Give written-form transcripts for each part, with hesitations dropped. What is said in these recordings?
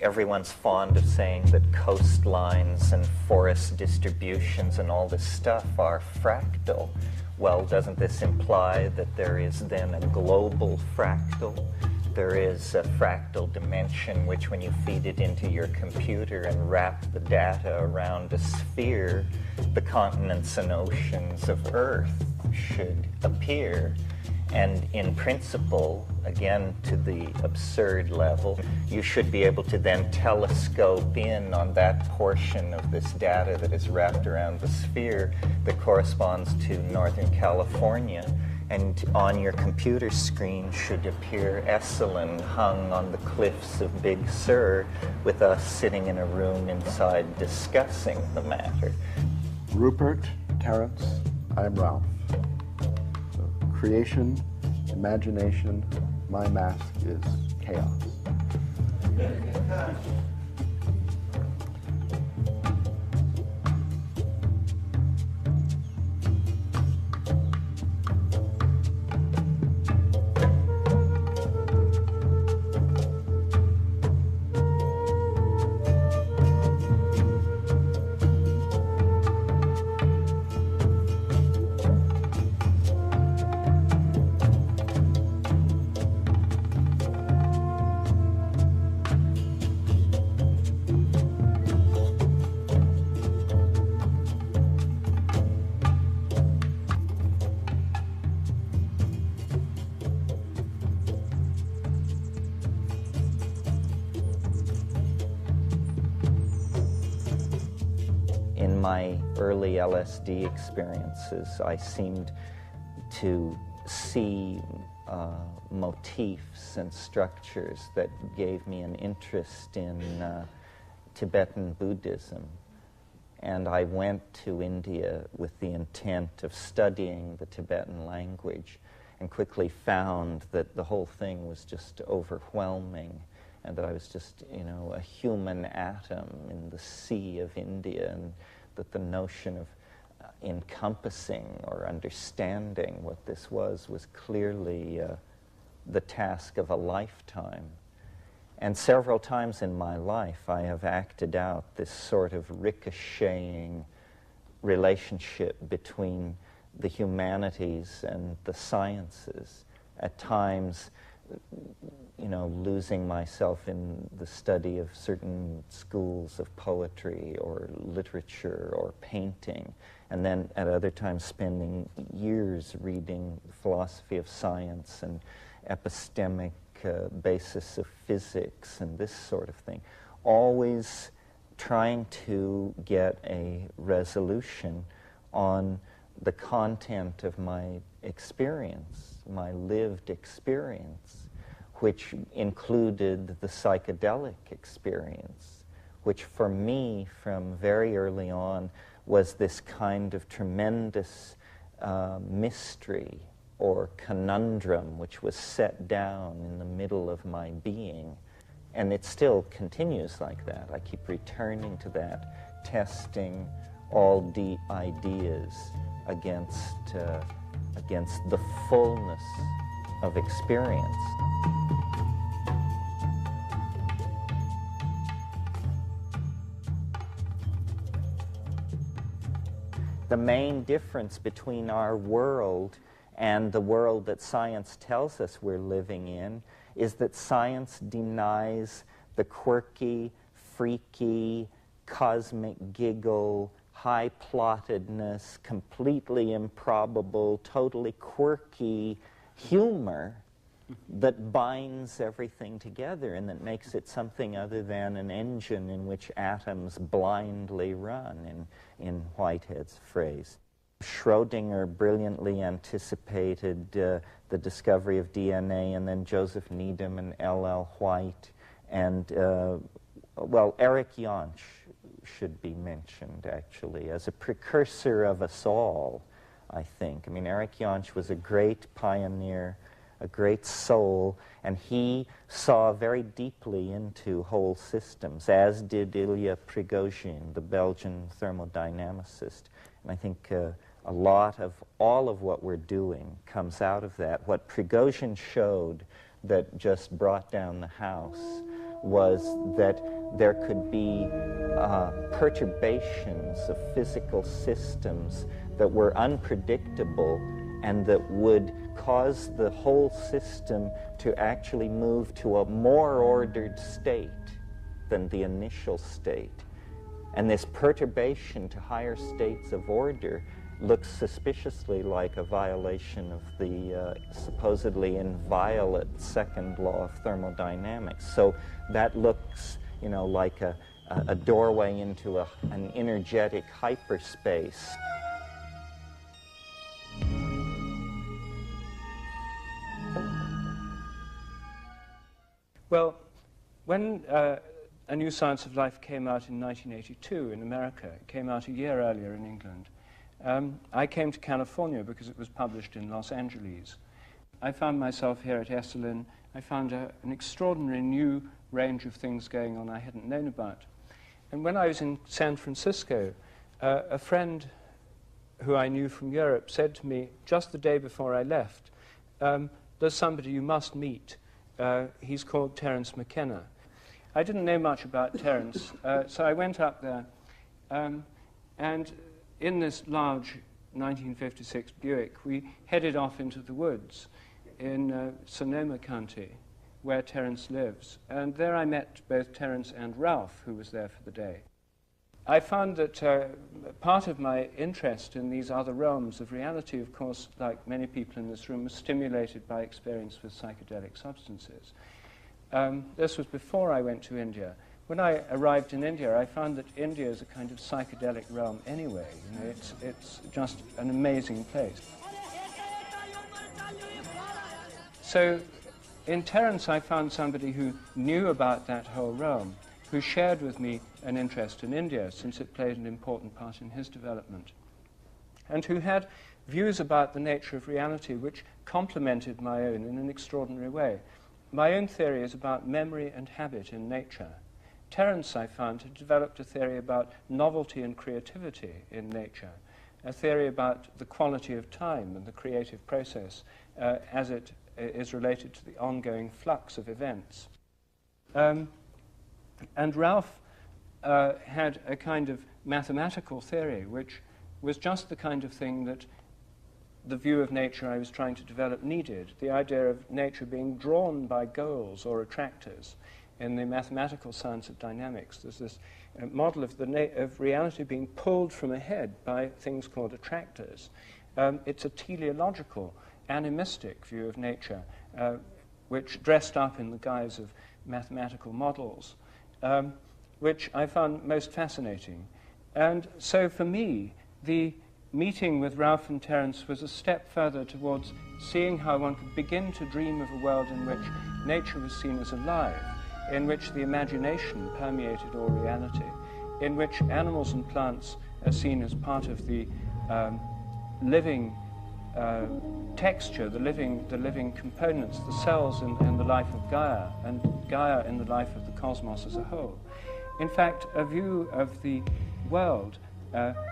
everyone's fond of saying that coastlines and forest distributions and all this stuff are fractal. Well, doesn't this imply that there is then a global fractal? There is a fractal dimension which, when you feed it into your computer and wrap the data around a sphere, the continents and oceans of Earth should appear. And in principle, again to the absurd level, you should be able to then telescope in on that portion of this data that is wrapped around the sphere that corresponds to Northern California. And on your computer screen should appear Esalen hung on the cliffs of Big Sur, with us sitting in a room inside discussing the matter. Rupert, Terence, I'm Ralph. So, creation, imagination, my mask is chaos. In my early LSD experiences, I seemed to see motifs and structures that gave me an interest in Tibetan Buddhism. And I went to India with the intent of studying the Tibetan language, and quickly found that the whole thing was just overwhelming, and that I was just, a human atom in the sea of India, and that the notion of encompassing or understanding what this was clearly the task of a lifetime. And several times in my life I have acted out this sort of ricocheting relationship between the humanities and the sciences, at times losing myself in the study of certain schools of poetry or literature or painting, and then at other times spending years reading philosophy of science and epistemic basis of physics and this sort of thing, always trying to get a resolution on the content of my experience, my lived experience, which included the psychedelic experience, which for me from very early on was this kind of tremendous mystery or conundrum which was set down in the middle of my being. And it still continues like that. I keep returning to that, testing all the ideas against the fullness of experience. The main difference between our world and the world that science tells us we're living in is that science denies the quirky, freaky, cosmic giggle, high-plottedness, completely improbable, totally quirky humor that binds everything together and that makes it something other than an engine in which atoms blindly run, in Whitehead's phrase. Schrödinger brilliantly anticipated the discovery of DNA, and then Joseph Needham and L.L. White, and, Eric Jantsch should be mentioned, actually, as a precursor of us all, I think. I mean, Eric Jantsch was a great pioneer, a great soul, and he saw very deeply into whole systems, as did Ilya Prigozhin, the Belgian thermodynamicist. And I think a lot of all of what we're doing comes out of that. What Prigozhin showed that just brought down the house was that there could be perturbations of physical systems that were unpredictable and that would cause the whole system to actually move to a more ordered state than the initial state. And this perturbation to higher states of order looks suspiciously like a violation of the supposedly inviolate second law of thermodynamics. So that looks, you know, like a doorway into an energetic hyperspace. Well, when A New Science of Life came out in 1982 in America, it came out a year earlier in England, I came to California because it was published in Los Angeles. I found myself here at Esalen. I found an extraordinary new range of things going on I hadn't known about. And when I was in San Francisco, a friend who I knew from Europe said to me, just the day before I left, there's somebody you must meet. He's called Terence McKenna. I didn't know much about Terence, so I went up there, and in this large 1956 Buick, we headed off into the woods in Sonoma County, where Terence lives. And there I met both Terence and Ralph, who was there for the day. I found that part of my interest in these other realms of reality, of course, like many people in this room, was stimulated by experience with psychedelic substances. This was before I went to India. When I arrived in India, I found that India is a kind of psychedelic realm anyway. You know, it's just an amazing place. So in Terence, I found somebody who knew about that whole realm, who shared with me an interest in India, since it played an important part in his development, and who had views about the nature of reality which complemented my own in an extraordinary way. My own theory is about memory and habit in nature. Terence, I found, had developed a theory about novelty and creativity in nature, a theory about the quality of time and the creative process as it is related to the ongoing flux of events. And Ralph had a kind of mathematical theory, which was just the kind of thing that the view of nature I was trying to develop needed, the idea of nature being drawn by goals or attractors. In the mathematical science of dynamics, there's this model of of reality being pulled from ahead by things called attractors. It's a teleological, animistic view of nature, which dressed up in the guise of mathematical models, which I found most fascinating. And so for me, the meeting with Ralph and Terence was a step further towards seeing how one could begin to dream of a world in which nature was seen as alive, in which the imagination permeated all reality, in which animals and plants are seen as part of the living texture, the living components, the cells in the life of Gaia, and Gaia in the life of the cosmos as a whole. In fact, a view of the world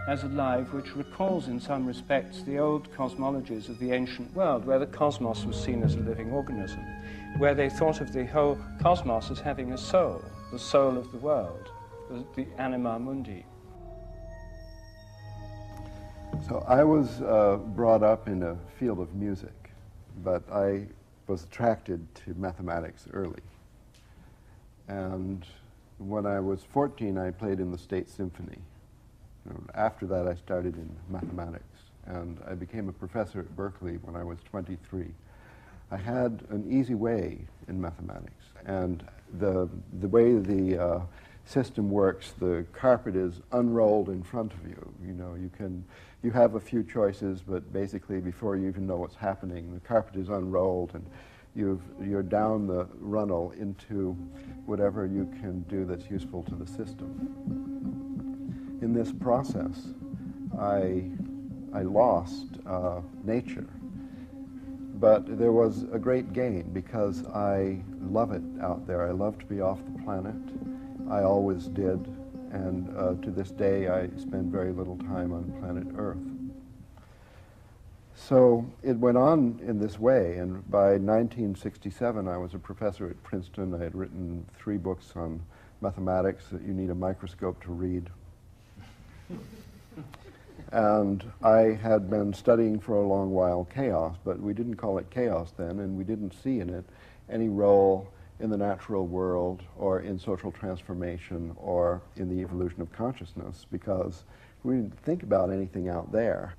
as alive, which recalls in some respects the old cosmologies of the ancient world, where the cosmos was seen as a living organism, where they thought of the whole cosmos as having a soul, the soul of the world, the anima mundi. So I was brought up in a field of music, but I was attracted to mathematics early. And when I was 14, I played in the State Symphony. After that, I started in mathematics, and I became a professor at Berkeley when I was 23. I had an easy way in mathematics, and the way the system works, the carpet is unrolled in front of you. You know, you have a few choices, but basically before you even know what's happening, the carpet is unrolled, and you're down the runnel into whatever you can do that's useful to the system. In this process, I lost nature, but there was a great gain because I love it out there. I love to be off the planet. I always did, and to this day I spend very little time on planet Earth. So it went on in this way, and by 1967 I was a professor at Princeton. I had written 3 books on mathematics that you need a microscope to read. And I had been studying for a long while chaos, but we didn't call it chaos then, and we didn't see in it any role in the natural world or in social transformation or in the evolution of consciousness, because we didn't think about anything out there.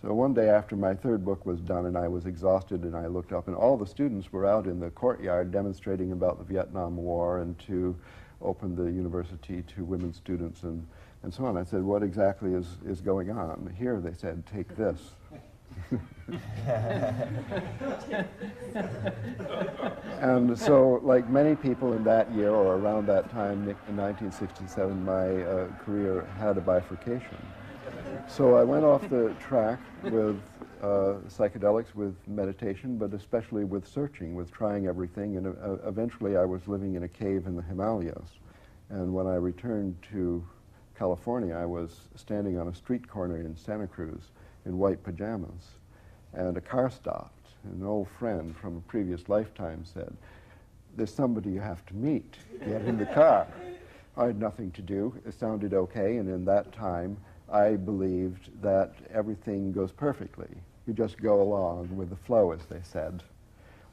So one day after my 3rd book was done and I was exhausted, and I looked up and all the students were out in the courtyard demonstrating about the Vietnam War and to open the university to women students and so on. I said, what exactly is going on? Here, they said, take this. And so, like many people in that year or around that time, in 1967, my career had a bifurcation. So I went off the track with psychedelics, with meditation, but especially with searching, with trying everything, and eventually I was living in a cave in the Himalayas. And when I returned to California, I was standing on a street corner in Santa Cruz in white pajamas, and a car stopped. An old friend from a previous lifetime said, "There's somebody you have to meet. Get in the car." I had nothing to do. It sounded okay, and in that time, I believed that everything goes perfectly. You just go along with the flow, as they said.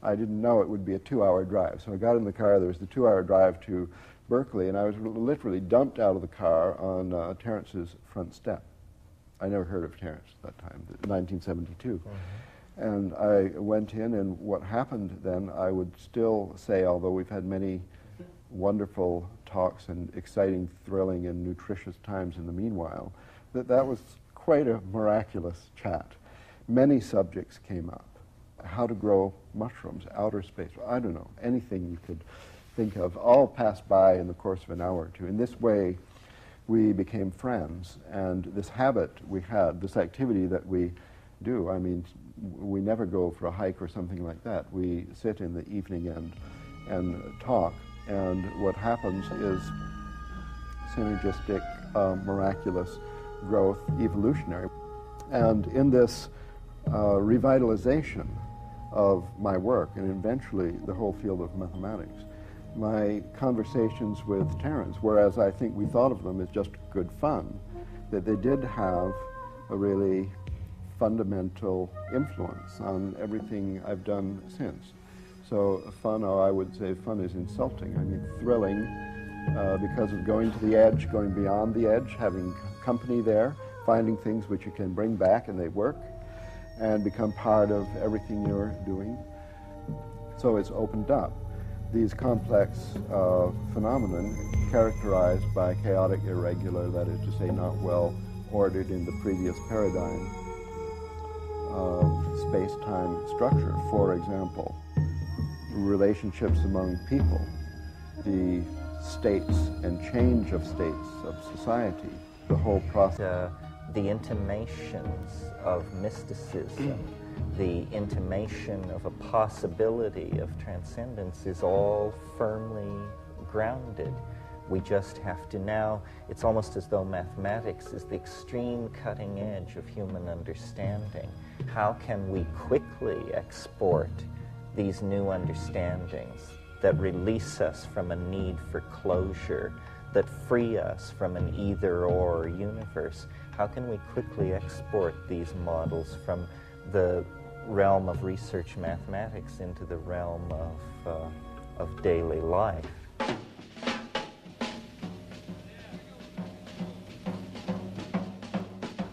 I didn't know it would be a 2-hour drive. So I got in the car. There was the 2-hour drive to Berkeley, and I was literally dumped out of the car on Terrence's front step. I never heard of Terrence at that time, 1972. Mm-hmm. And I went in, and what happened then, I would still say, although we've had many wonderful talks and exciting, thrilling, and nutritious times in the meanwhile, that was quite a miraculous chat. Many subjects came up. How to grow mushrooms, outer space, I don't know, anything you could think of, all passed by in the course of an hour or two. In this way, we became friends, and this habit we had, this activity that we do, I mean, we never go for a hike or something like that. We sit in the evening and talk, and what happens is synergistic, miraculous growth, evolutionary. And in this revitalization of my work, and eventually the whole field of mathematics, my conversations with Terence, whereas I think we thought of them as just good fun, that they did have a really fundamental influence on everything I've done since. So fun, or I would say fun is insulting. I mean, thrilling because of going to the edge, going beyond the edge, having company there, finding things which you can bring back and they work, and become part of everything you're doing. So it's opened up these complex phenomenon characterized by chaotic, irregular, that is to say, not well ordered in the previous paradigm of space-time structure. For example, relationships among people, the states and change of states of society, the whole process. The intimations of mysticism, the intimation of a possibility of transcendence is all firmly grounded. We just have to now, it's almost as though mathematics is the extreme cutting edge of human understanding. How can we quickly export these new understandings that release us from a need for closure, that free us from an either-or universe? How can we quickly export these models from the realm of research mathematics into the realm of daily life?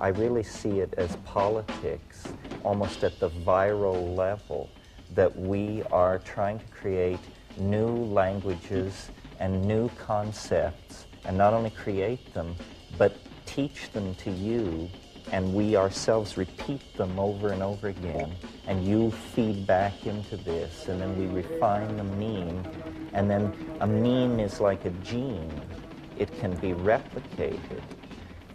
I really see it as politics, almost at the viral level, that we are trying to create new languages and new concepts, and not only create them, but teach them to you, and we ourselves repeat them over and over again, and you feed back into this, and then we refine the mean, and then a mean is like a gene. It can be replicated,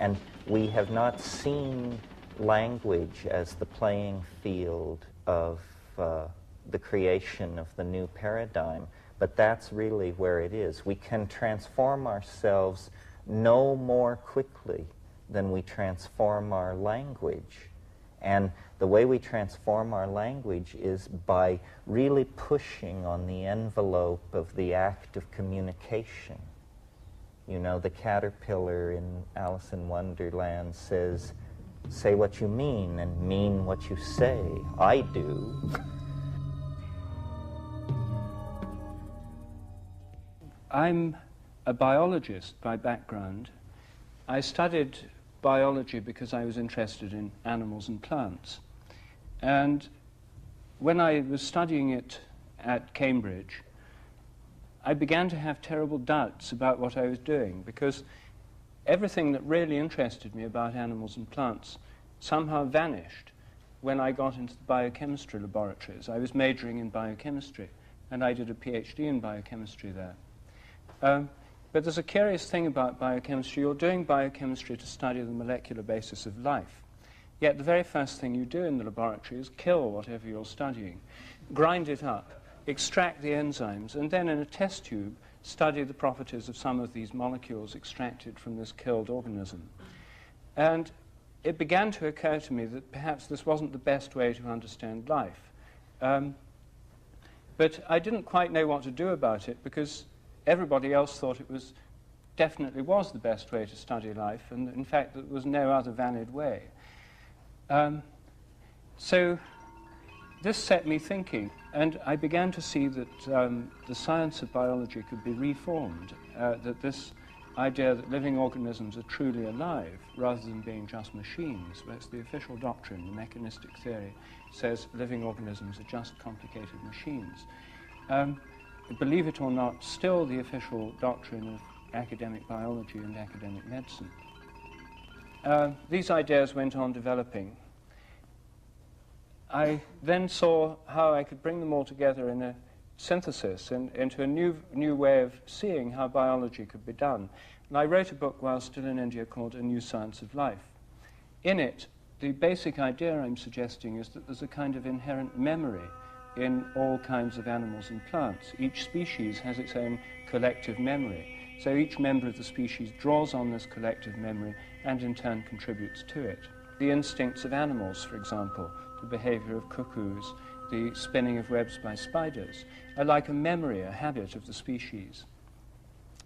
and we have not seen language as the playing field of the creation of the new paradigm, but that's really where it is. We can transform ourselves no more quickly than we transform our language. And The way we transform our language is by really pushing on the envelope of the act of communication. You know, the caterpillar in Alice in Wonderland says, "Say what you mean and mean what you say." I do. I'm a biologist by background. I studied biology because I was interested in animals and plants. And when I was studying it at Cambridge, I began to have terrible doubts about what I was doing, because everything that really interested me about animals and plants somehow vanished when I got into the biochemistry laboratories. I was majoring in biochemistry, and I did a PhD in biochemistry there. But there's a curious thing about biochemistry. You're doing biochemistry to study the molecular basis of life. Yet the very first thing you do in the laboratory is kill whatever you're studying, grind it up, extract the enzymes, and then in a test tube study the properties of some of these molecules extracted from this killed organism. And it began to occur to me that perhaps this wasn't the best way to understand life. But I didn't quite know what to do about it, because everybody else thought it was definitely was the best way to study life, and in fact there was no other valid way. So this set me thinking, and I began to see that the science of biology could be reformed, that this idea that living organisms are truly alive rather than being just machines. That's the official doctrine. The mechanistic theory says living organisms are just complicated machines. Believe it or not, still the official doctrine of academic biology and academic medicine. These ideas went on developing. I then saw how I could bring them all together in a synthesis and into a new way of seeing how biology could be done. And I wrote a book while still in India called A New Science of Life. In it, the basic idea I'm suggesting is that there's a kind of inherent memory in all kinds of animals and plants. Each species has its own collective memory. So each member of the species draws on this collective memory and in turn contributes to it. The instincts of animals, for example, the behavior of cuckoos, the spinning of webs by spiders, are like a memory, a habit of the species.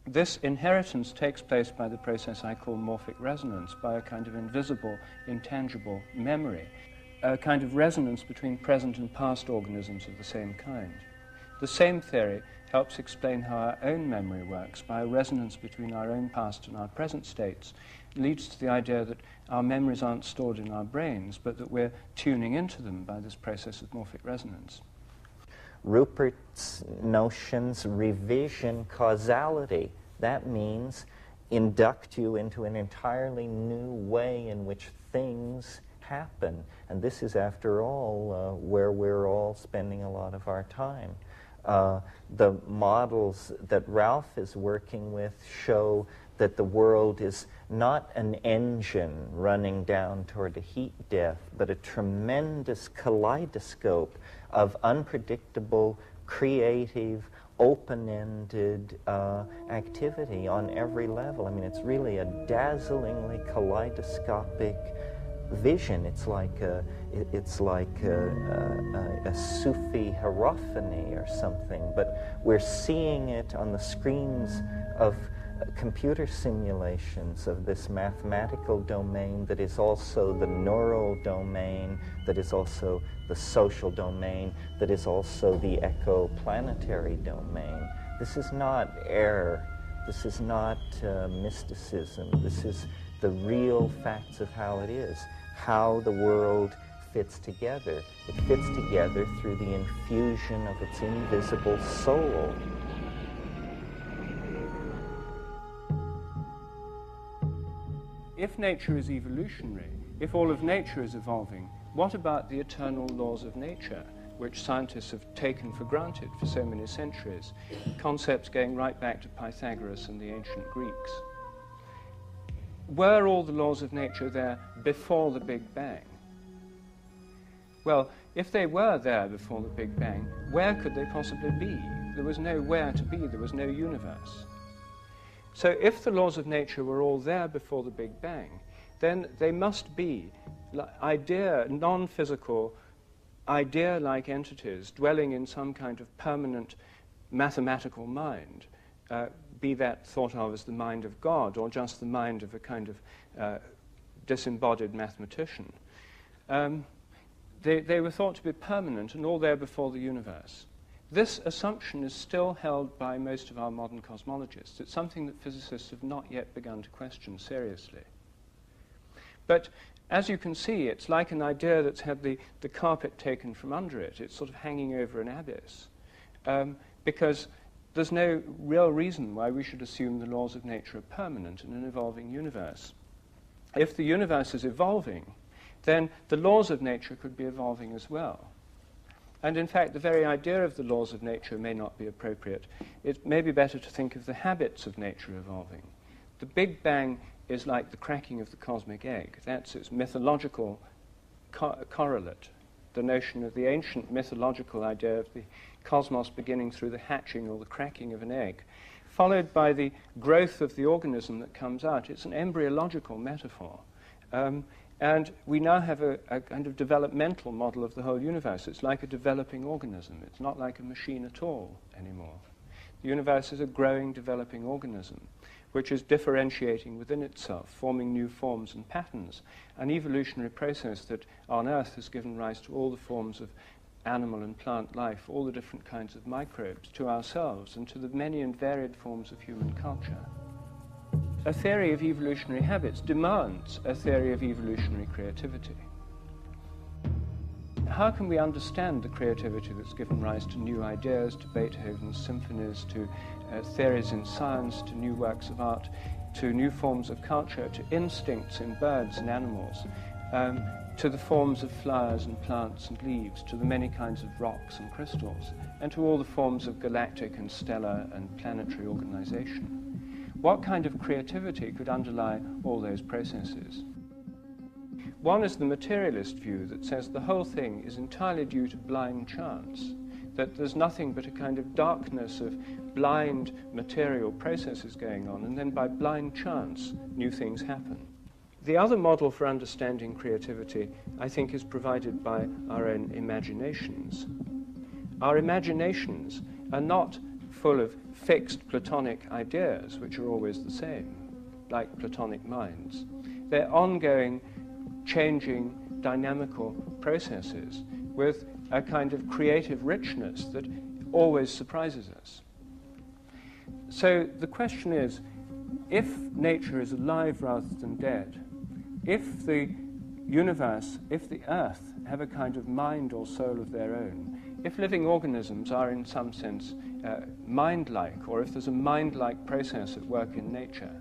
This inheritance takes place by the process I call morphic resonance, by a kind of invisible, intangible memory, a kind of resonance between present and past organisms of the same kind. The same theory helps explain how our own memory works, by a resonance between our own past and our present states. It leads to the idea that our memories aren't stored in our brains, but that we're tuning into them by this process of morphic resonance. Rupert's notions revision causality. That means induct you into an entirely new way in which things happen. And this is, after all, where we're all spending a lot of our time. The models that Ralph is working with show that the world is not an engine running down toward a heat death, but a tremendous kaleidoscope of unpredictable, creative, open-ended activity on every level. I mean, it's really a dazzlingly kaleidoscopic vision. It's like a Sufi hierophany or something, but we're seeing it on the screens of computer simulations of this mathematical domain that is also the neural domain, that is also the social domain, that is also the ecoplanetary domain. This is not error. This is not mysticism. This is the real facts of how it is, how the world fits together. It fits together through the infusion of its invisible soul. If nature is evolutionary, if all of nature is evolving, what about the eternal laws of nature, which scientists have taken for granted for so many centuries, concepts going right back to Pythagoras and the ancient Greeks? Were all the laws of nature there before the Big Bang? Well, if they were there before the Big Bang, where could they possibly be? There was nowhere to be, there was no universe. So if the laws of nature were all there before the Big Bang, then they must be non-physical, idea-like entities dwelling in some kind of permanent mathematical mind, be that thought of as the mind of God or just the mind of a kind of disembodied mathematician. They were thought to be permanent and all there before the universe. This assumption is still held by most of our modern cosmologists. It's something that physicists have not yet begun to question seriously. But as you can see, it's like an idea that's had the carpet taken from under it. It's sort of hanging over an abyss. Because there's no real reason why we should assume the laws of nature are permanent in an evolving universe. If the universe is evolving, then the laws of nature could be evolving as well. And in fact, the very idea of the laws of nature may not be appropriate. It may be better to think of the habits of nature evolving. The Big Bang is like the cracking of the cosmic egg. That's its mythological correlate, the notion of the ancient mythological idea of the cosmos beginning through the hatching or the cracking of an egg, followed by the growth of the organism that comes out. It's an embryological metaphor. And we now have a kind of developmental model of the whole universe. It's like a developing organism. It's not like a machine at all anymore. The universe is a growing, developing organism, which is differentiating within itself, forming new forms and patterns, an evolutionary process that on Earth has given rise to all the forms of animal and plant life, all the different kinds of microbes, to ourselves, and to the many and varied forms of human culture. A theory of evolutionary habits demands a theory of evolutionary creativity. How can we understand the creativity that's given rise to new ideas, to Beethoven's symphonies, to theories in science, to new works of art, to new forms of culture, to instincts in birds and animals, to the forms of flowers and plants and leaves, to the many kinds of rocks and crystals, and to all the forms of galactic and stellar and planetary organization? What kind of creativity could underlie all those processes? One is the materialist view that says the whole thing is entirely due to blind chance, that there's nothing but a kind of darkness of blind material processes going on, and then by blind chance, new things happen. The other model for understanding creativity, I think, is provided by our own imaginations. Our imaginations are not full of fixed Platonic ideas, which are always the same, like Platonic minds. They're ongoing, changing, dynamical processes with a kind of creative richness that always surprises us. So the question is, if nature is alive rather than dead, if the universe, if the Earth have a kind of mind or soul of their own, if living organisms are in some sense mind-like, or if there's a mind-like process at work in nature,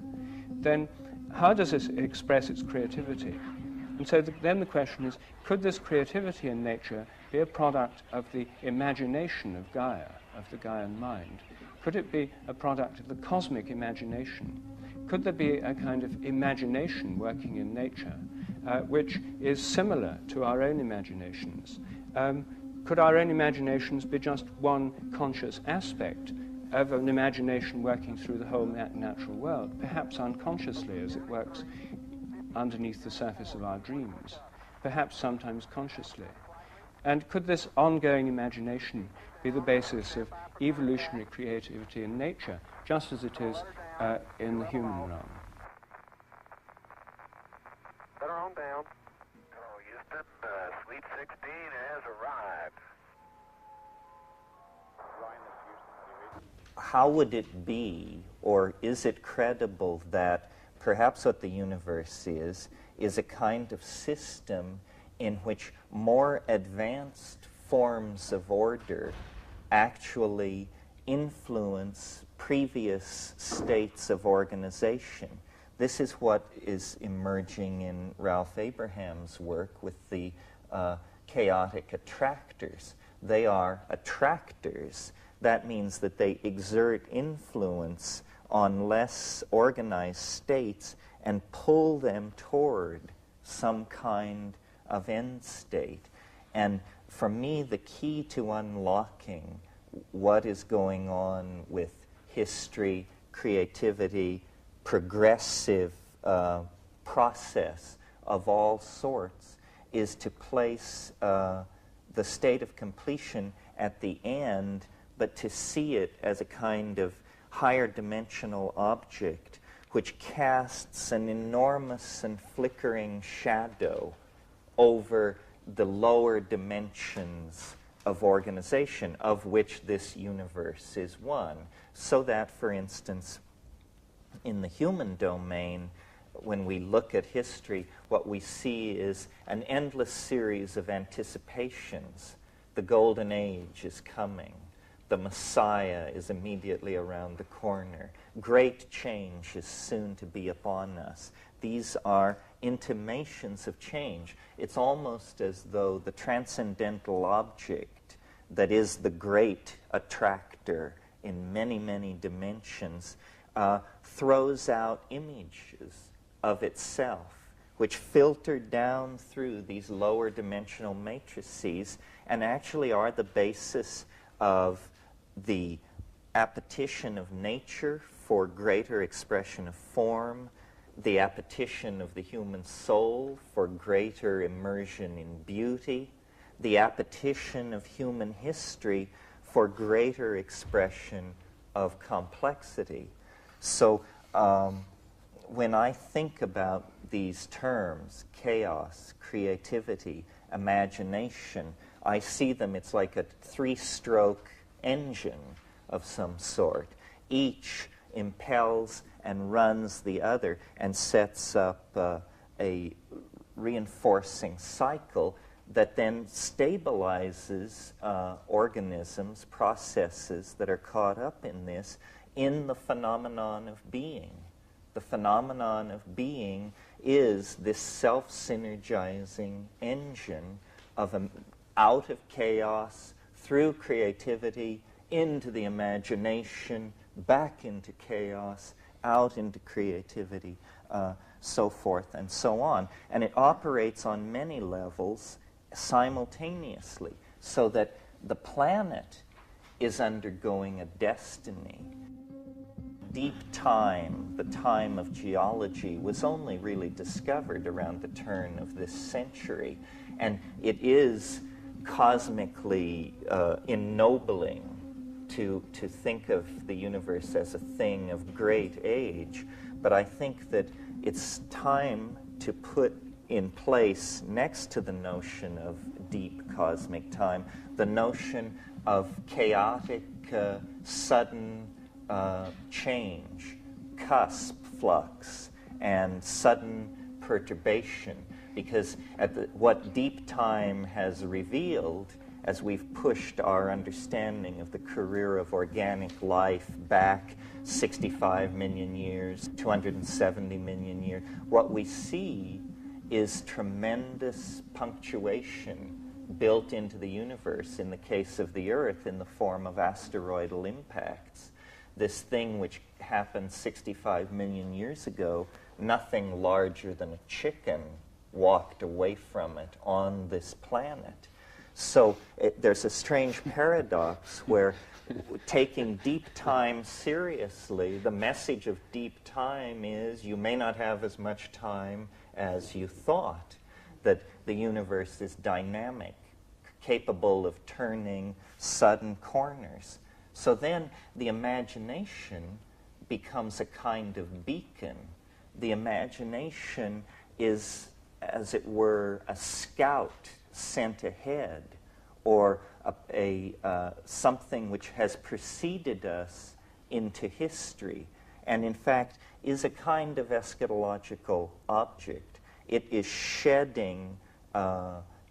then how does it express its creativity? And so then the question is, could this creativity in nature be a product of the imagination of Gaia, of the Gaian mind? Could it be a product of the cosmic imagination? Could there be a kind of imagination working in nature which is similar to our own imaginations? Could our own imaginations be just one conscious aspect of an imagination working through the whole natural world, perhaps unconsciously as it works underneath the surface of our dreams, perhaps sometimes consciously? And could this ongoing imagination be the basis of evolutionary creativity in nature, just as it is in the human realm? Center on down. Hello, Houston. Suite 16 has arrived. How would it be, or is it credible that perhaps what the universe is a kind of system in which more advanced forms of order actually influence previous states of organization? This is what is emerging in Ralph Abraham's work with the chaotic attractors. They are attractors. That means that they exert influence on less organized states and pull them toward some kind of end state. And for me, the key to unlocking what is going on with history, creativity, progressive process of all sorts is to place the state of completion at the end, but to see it as a kind of higher dimensional object which casts an enormous and flickering shadow over the lower dimensions of organization, of which this universe is one. So that, for instance, in the human domain, when we look at history, what we see is an endless series of anticipations. The golden age is coming. The Messiah is immediately around the corner. Great change is soon to be upon us. These are intimations of change. It's almost as though the transcendental object that is the great attractor in many, many dimensions throws out images of itself, which filter down through these lower dimensional matrices and actually are the basis of the appetition of nature for greater expression of form, the appetition of the human soul for greater immersion in beauty, the appetition of human history for greater expression of complexity. So when I think about these terms, chaos, creativity, imagination, I see them, it's like a three-stroke engine of some sort. Each impels and runs the other and sets up a reinforcing cycle that then stabilizes organisms, processes that are caught up in this, in the phenomenon of being. The phenomenon of being is this self-synergizing engine of out of chaos, through creativity, into the imagination, back into chaos, out into creativity, so forth and so on. And it operates on many levels simultaneously, so that the planet is undergoing a destiny. Deep time, the time of geology, was only really discovered around the turn of this century, and it is cosmically ennobling to think of the universe as a thing of great age. But I think that it's time to put in place, next to the notion of deep cosmic time, the notion of chaotic, sudden change, cusp flux, and sudden perturbation. Because what deep time has revealed, as we've pushed our understanding of the career of organic life back 65 million years, 270 million years, what we see is tremendous punctuation built into the universe, in the case of the Earth, in the form of asteroidal impacts. This thing which happened 65 million years ago, nothing larger than a chicken walked away from it on this planet. So there's a strange paradox where taking deep time seriously, the message of deep time is you may not have as much time as you thought, that the universe is dynamic, capable of turning sudden corners. So then the imagination becomes a kind of beacon. The imagination is, as it were, a scout sent ahead, or something which has preceded us into history, and in fact is a kind of eschatological object. It is shedding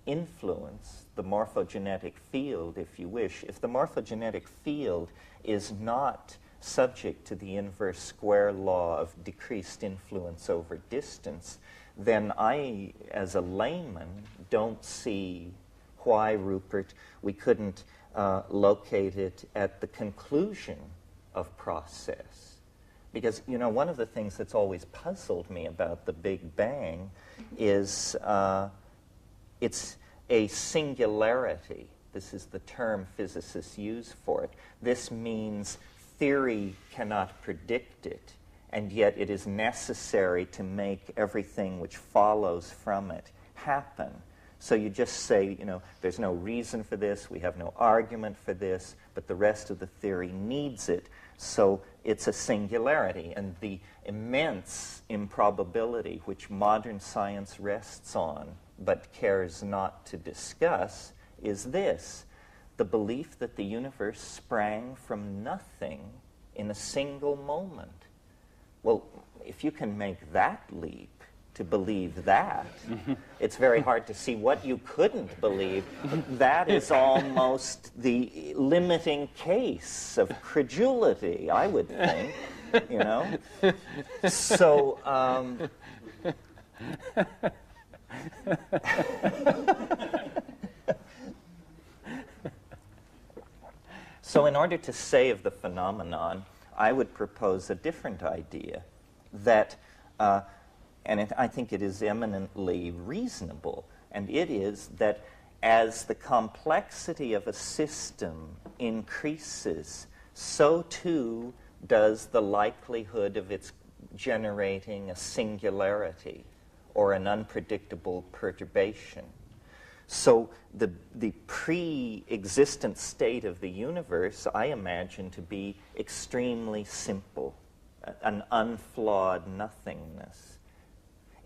influence, the morphogenetic field, if you wish. If the morphogenetic field is not subject to the inverse square law of decreased influence over distance, then I, as a layman, don't see why, Rupert, we couldn't locate it at the conclusion of process. Because, you know, one of the things that's always puzzled me about the Big Bang is it's a singularity. This is the term physicists use for it. This means theory cannot predict it, and yet it is necessary to make everything which follows from it happen. So you just say, there's no reason for this, we have no argument for this, but the rest of the theory needs it. So it's a singularity. And the immense improbability which modern science rests on but cares not to discuss is this: the belief that the universe sprang from nothing in a single moment. Well, if you can make that leap, to believe that, it's very hard to see what you couldn't believe. That is almost the limiting case of credulity, I would think, So, so in order to save the phenomenon, I would propose a different idea that and I think it is eminently reasonable, and it is that as the complexity of a system increases, so too does the likelihood of its generating a singularity or an unpredictable perturbation. So the pre-existent state of the universe I imagine to be extremely simple, an unflawed nothingness.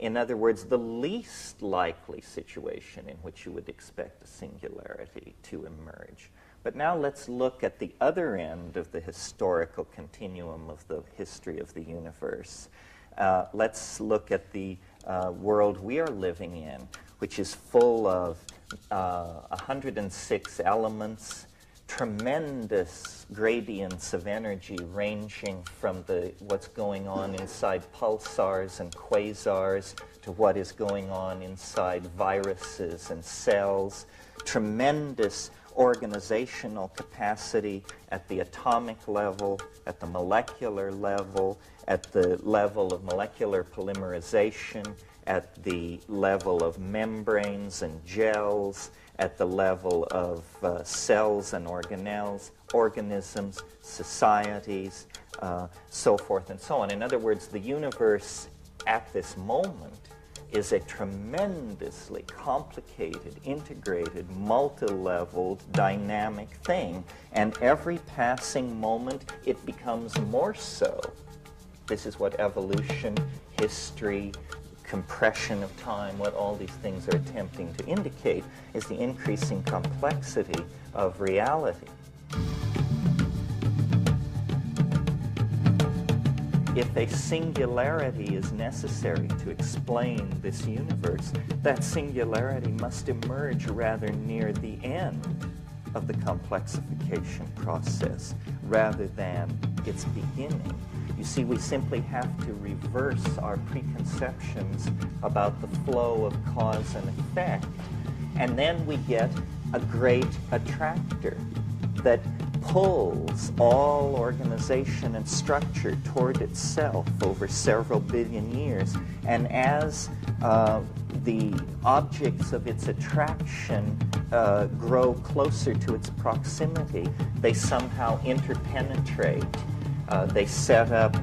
In other words, the least likely situation in which you would expect a singularity to emerge. But now let's look at the other end of the historical continuum of the history of the universe. Let's look at the world we are living in, which is full of 106 elements, tremendous gradients of energy ranging from what's going on inside pulsars and quasars to what is going on inside viruses and cells, tremendous organizational capacity at the atomic level, at the molecular level, at the level of molecular polymerization, at the level of membranes and gels, at the level of cells and organelles, organisms, societies, so forth and so on. In other words, the universe at this moment is a tremendously complicated, integrated, multi-leveled, dynamic thing, and every passing moment it becomes more so. This is what evolution, history, compression of time, what all these things are attempting to indicate, is the increasing complexity of reality. If a singularity is necessary to explain this universe, that singularity must emerge rather near the end of the complexification process, rather than its beginning. You see, we simply have to reverse our preconceptions about the flow of cause and effect, and then we get a great attractor that pulls all organization and structure toward itself over several billion years. And as the objects of its attraction grow closer to its proximity, they somehow interpenetrate. They set up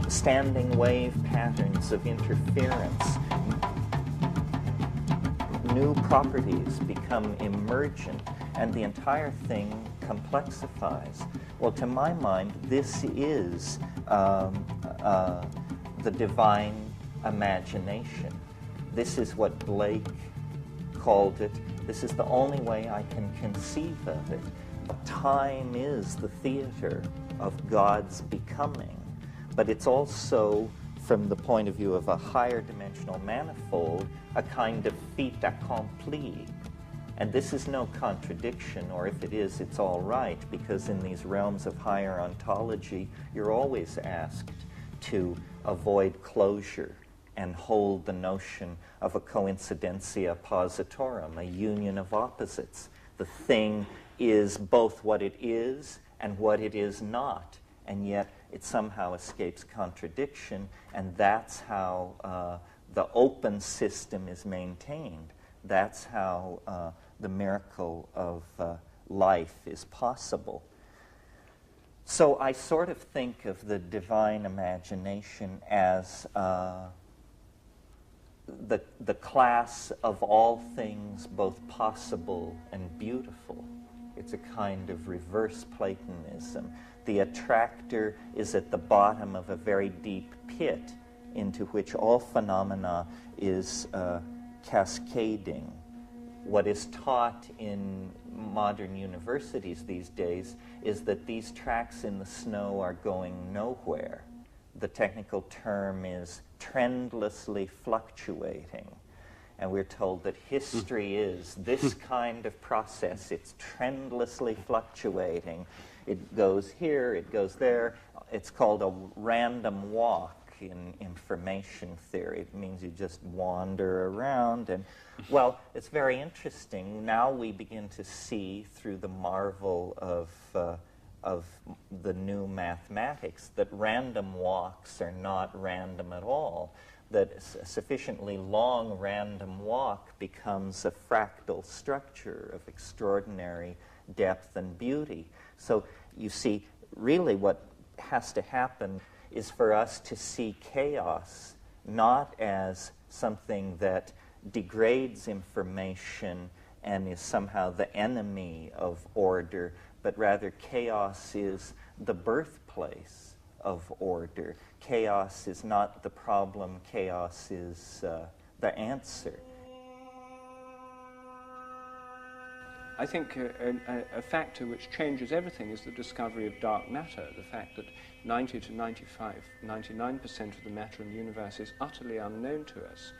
standing wave patterns of interference. New properties become emergent, and the entire thing complexifies. Well, to my mind, this is the divine imagination. This is what Blake called it. This is the only way I can conceive of it. Time is the theater of God's becoming, but it's also, from the point of view of a higher dimensional manifold, a kind of fait accompli. And this is no contradiction, or if it is, it's all right, because in these realms of higher ontology, you're always asked to avoid closure and hold the notion of a coincidentia positorum, a union of opposites. The thing is both what it is and what it is not, and yet it somehow escapes contradiction, and that's how the open system is maintained. That's how the miracle of life is possible. So I sort of think of the divine imagination as the class of all things both possible and beautiful. It's a kind of reverse Platonism. The attractor is at the bottom of a very deep pit into which all phenomena is cascading. What is taught in modern universities these days is that these tracks in the snow are going nowhere. The technical term is trendlessly fluctuating. And we're told that history is this kind of process. It's trendlessly fluctuating. It goes here, it goes there. It's called a random walk in information theory. It means you just wander around. And, well, it's very interesting. Now we begin to see through the marvel of the new mathematics that random walks are not random at all, that a sufficiently long random walk becomes a fractal structure of extraordinary depth and beauty. So you see, really what has to happen is for us to see chaos not as something that degrades information and is somehow the enemy of order, but rather chaos is the birthplace of order. Chaos is not the problem, chaos is the answer. I think a factor which changes everything is the discovery of dark matter, the fact that 90 to 99% of the matter in the universe is utterly unknown to us.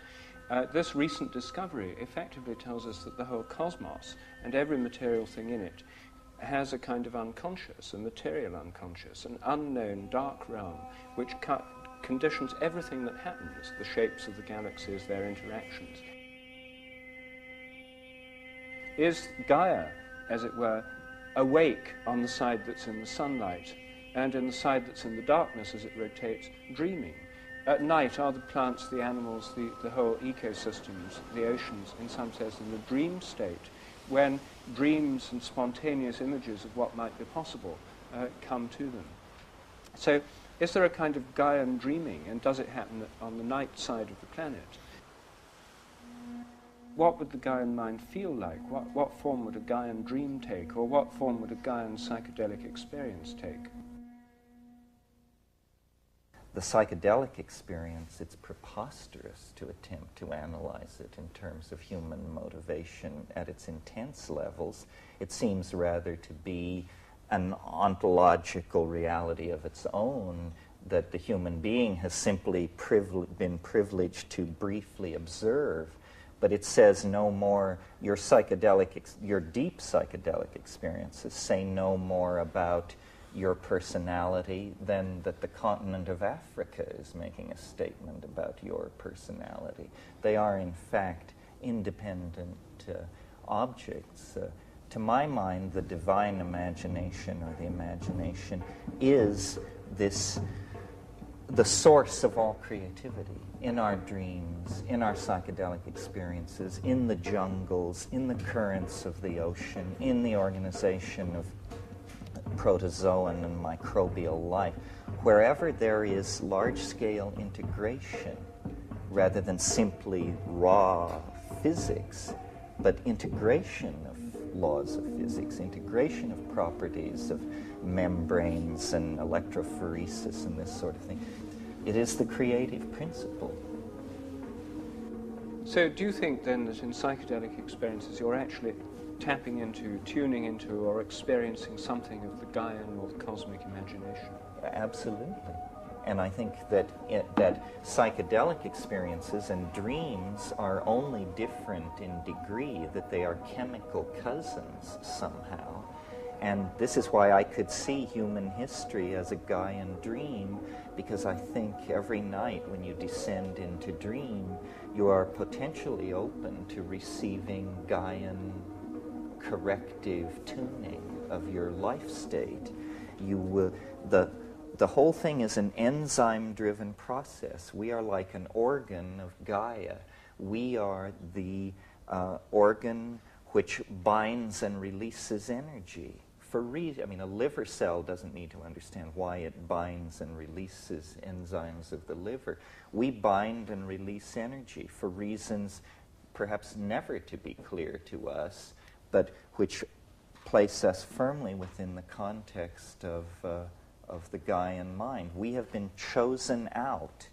This recent discovery effectively tells us that the whole cosmos and every material thing in it has a kind of unconscious, a material unconscious, an unknown dark realm which conditions everything that happens, the shapes of the galaxies, their interactions. Is Gaia, as it were, awake on the side that's in the sunlight, and in the side that's in the darkness as it rotates, dreaming? At night, are the plants, the animals, the whole ecosystems, the oceans, in some sense, in the dream state, when dreams and spontaneous images of what might be possible come to them? So, is there a kind of Gaian dreaming, and does it happen on the night side of the planet? What would the Gaian mind feel like? What form would a Gaian dream take, or what form would a Gaian psychedelic experience take? The psychedelic experience, it's preposterous to attempt to analyze it in terms of human motivation at its intense levels. It seems rather to be an ontological reality of its own that the human being has simply been privileged to briefly observe. But it says no more, your deep psychedelic experiences say no more about your personality than that the continent of Africa is making a statement about your personality. They are, in fact, independent objects. To my mind, the divine imagination, or the imagination, is the source of all creativity in our dreams, in our psychedelic experiences, in the jungles, in the currents of the ocean, in the organization of protozoan and microbial life. Wherever there is large-scale integration, rather than simply raw physics, but integration of laws of physics, integration of properties of membranes and electrophoresis and this sort of thing. It is the creative principle. So do you think then that in psychedelic experiences you're actually tapping into, tuning into, or experiencing something of the Gaian or the cosmic imagination? Absolutely. And I think that that psychedelic experiences and dreams are only different in degree, that they are chemical cousins somehow. And this is why I could see human history as a Gaian dream, because I think every night when you descend into dream, you are potentially open to receiving Gaian corrective tuning of your life state. You will, the whole thing is an enzyme-driven process. We are like an organ of Gaia. We are the organ which binds and releases energy for reason. I mean, a liver cell doesn't need to understand why it binds and releases enzymes of the liver. We bind and release energy for reasons perhaps never to be clear to us, but which place us firmly within the context of the Gaian mind. We have been chosen out,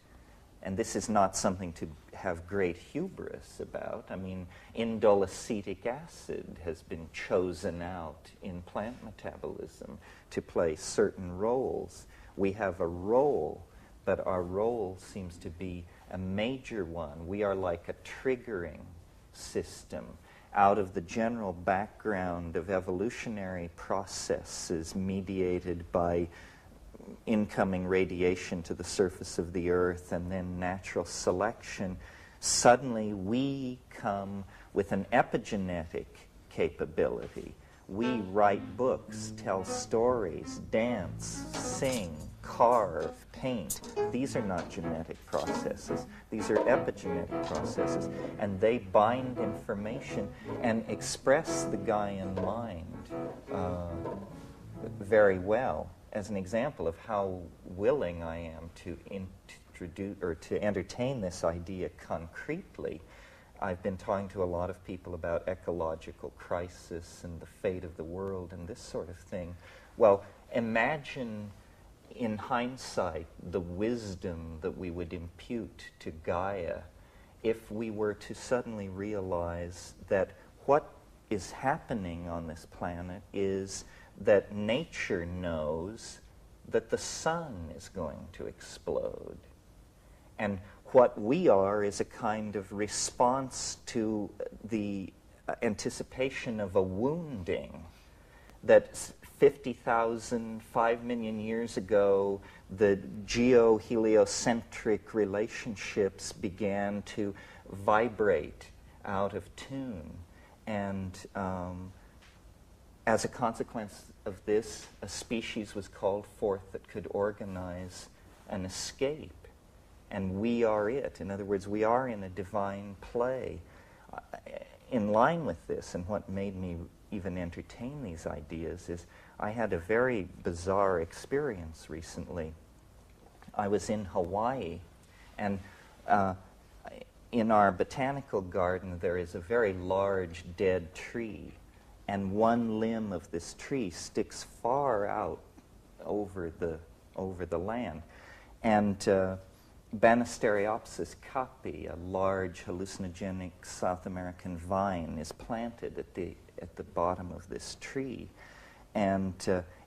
and this is not something to have great hubris about. I mean, indole acetic acid has been chosen out in plant metabolism to play certain roles. We have a role, but our role seems to be a major one. We are like a triggering system out of the general background of evolutionary processes mediated by incoming radiation to the surface of the earth and then natural selection. Suddenly we come with an epigenetic capability. We write books, tell stories, dance, sing, carve, paint. These are not genetic processes. These are epigenetic processes. And they bind information and express the Gaian mind very well. As an example of how willing I am to introduce or to entertain this idea concretely, I've been talking to a lot of people about ecological crisis and the fate of the world and this sort of thing. Well, imagine in hindsight the wisdom that we would impute to Gaia if we were to suddenly realize that what is happening on this planet is that nature knows that the sun is going to explode. And what we are is a kind of response to the anticipation of a wounding that 50,000, 5 million years ago, the geo-heliocentric relationships began to vibrate out of tune. And as a consequence of this, a species was called forth that could organize an escape. And we are it. In other words, we are in a divine play. In line with this, and what made me even entertain these ideas, is I had a very bizarre experience recently. I was in Hawaii, and in our botanical garden there is a very large dead tree, and one limb of this tree sticks far out over the land. And Banisteriopsis capi, a large hallucinogenic South American vine, is planted at the bottom of this tree. And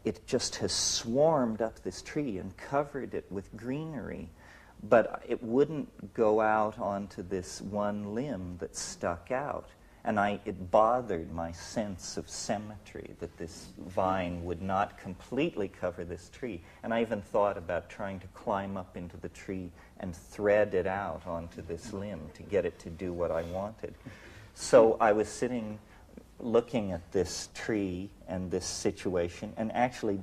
it just has swarmed up this tree and covered it with greenery. But it wouldn't go out onto this one limb that stuck out. And it bothered my sense of symmetry that this vine would not completely cover this tree. And I even thought about trying to climb up into the tree and thread it out onto this limb to get it to do what I wanted. So I was sitting looking at this tree and this situation and actually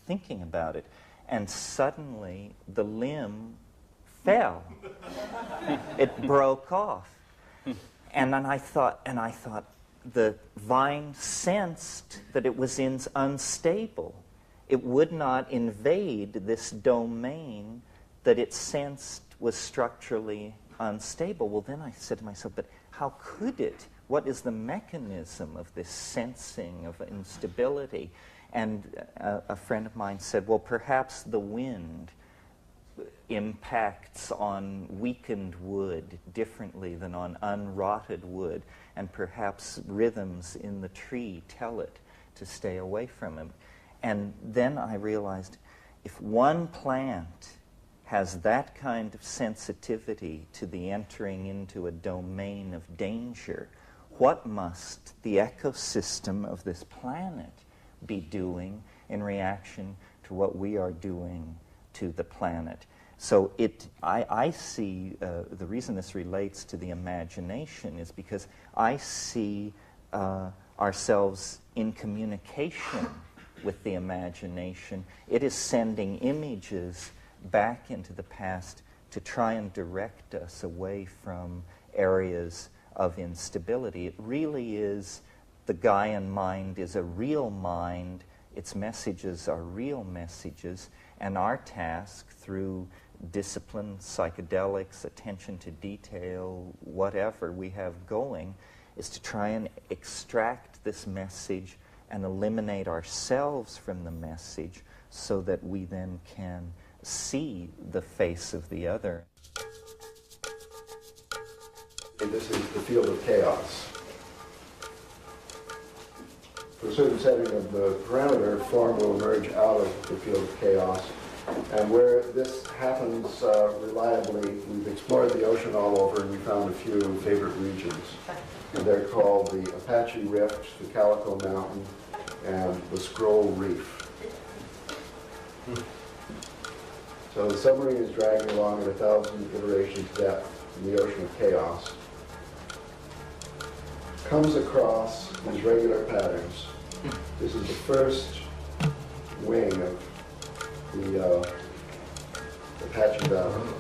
thinking about it. And suddenly the limb fell. It broke off. And then I thought, the vine sensed that it was unstable. It would not invade this domain that it sensed was structurally unstable. Well, then I said to myself, but how could it? What is the mechanism of this sensing of instability? And a friend of mine said, well, perhaps the wind impacts on weakened wood differently than on unrotted wood, and perhaps rhythms in the tree tell it to stay away from him. And then I realized if one plant has that kind of sensitivity to the entering into a domain of danger, what must the ecosystem of this planet be doing in reaction to what we are doing to the planet? So I see, the reason this relates to the imagination is because I see ourselves in communication with the imagination. It is sending images back into the past to try and direct us away from areas of instability. It really is the Gaian mind is a real mind, its messages are real messages, and our task through discipline, psychedelics, attention to detail, whatever we have going, is to try and extract this message and eliminate ourselves from the message so that we then can see the face of the other. And this is the field of chaos. For a certain setting of the parameter, form will emerge out of the field of chaos. And where this happens reliably, we've explored the ocean all over and we found a few favorite regions. And they're called the Apache Rift, the Calico Mountain, and the Scroll Reef. So the submarine is dragging along at 1,000 iterations depth in the ocean of chaos. Comes across these regular patterns. This is the first wing of the Apache Valley.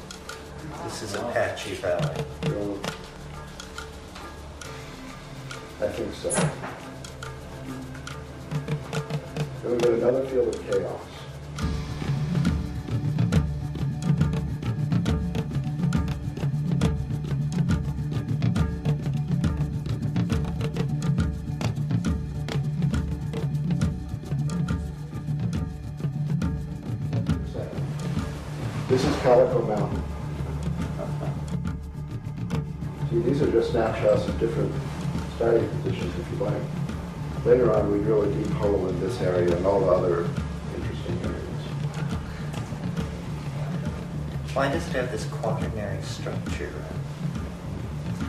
This is Apache Valley. So, I think so. Then we get another field of chaos. This is Calico Mountain. See, these are just snapshots of different starting positions, if you like. Later on, we drill a deep hole in this area and all the other interesting areas. Why does it have this quaternary structure?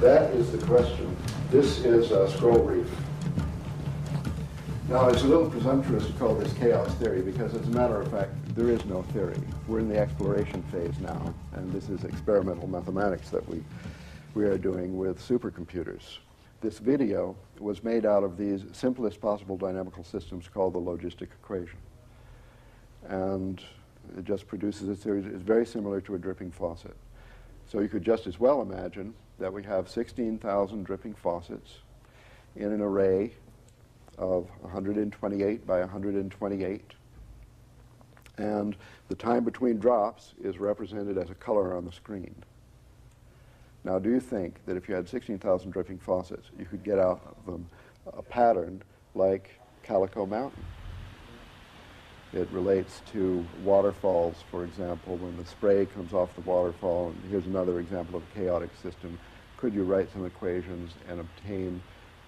That is the question. This is a scroll reef. Now, it's a little presumptuous to call this chaos theory because, as a matter of fact, there is no theory. We're in the exploration phase now, and this is experimental mathematics that we are doing with supercomputers. This video was made out of these simplest possible dynamical systems called the logistic equation. And it just produces a series. It's very similar to a dripping faucet. So you could just as well imagine that we have 16,000 dripping faucets in an array of 128 by 128. And the time between drops is represented as a color on the screen. Now, do you think that if you had 16,000 dripping faucets, you could get out of them a pattern like Calico Mountain? It relates to waterfalls, for example, when the spray comes off the waterfall. And here's another example of a chaotic system. Could you write some equations and obtain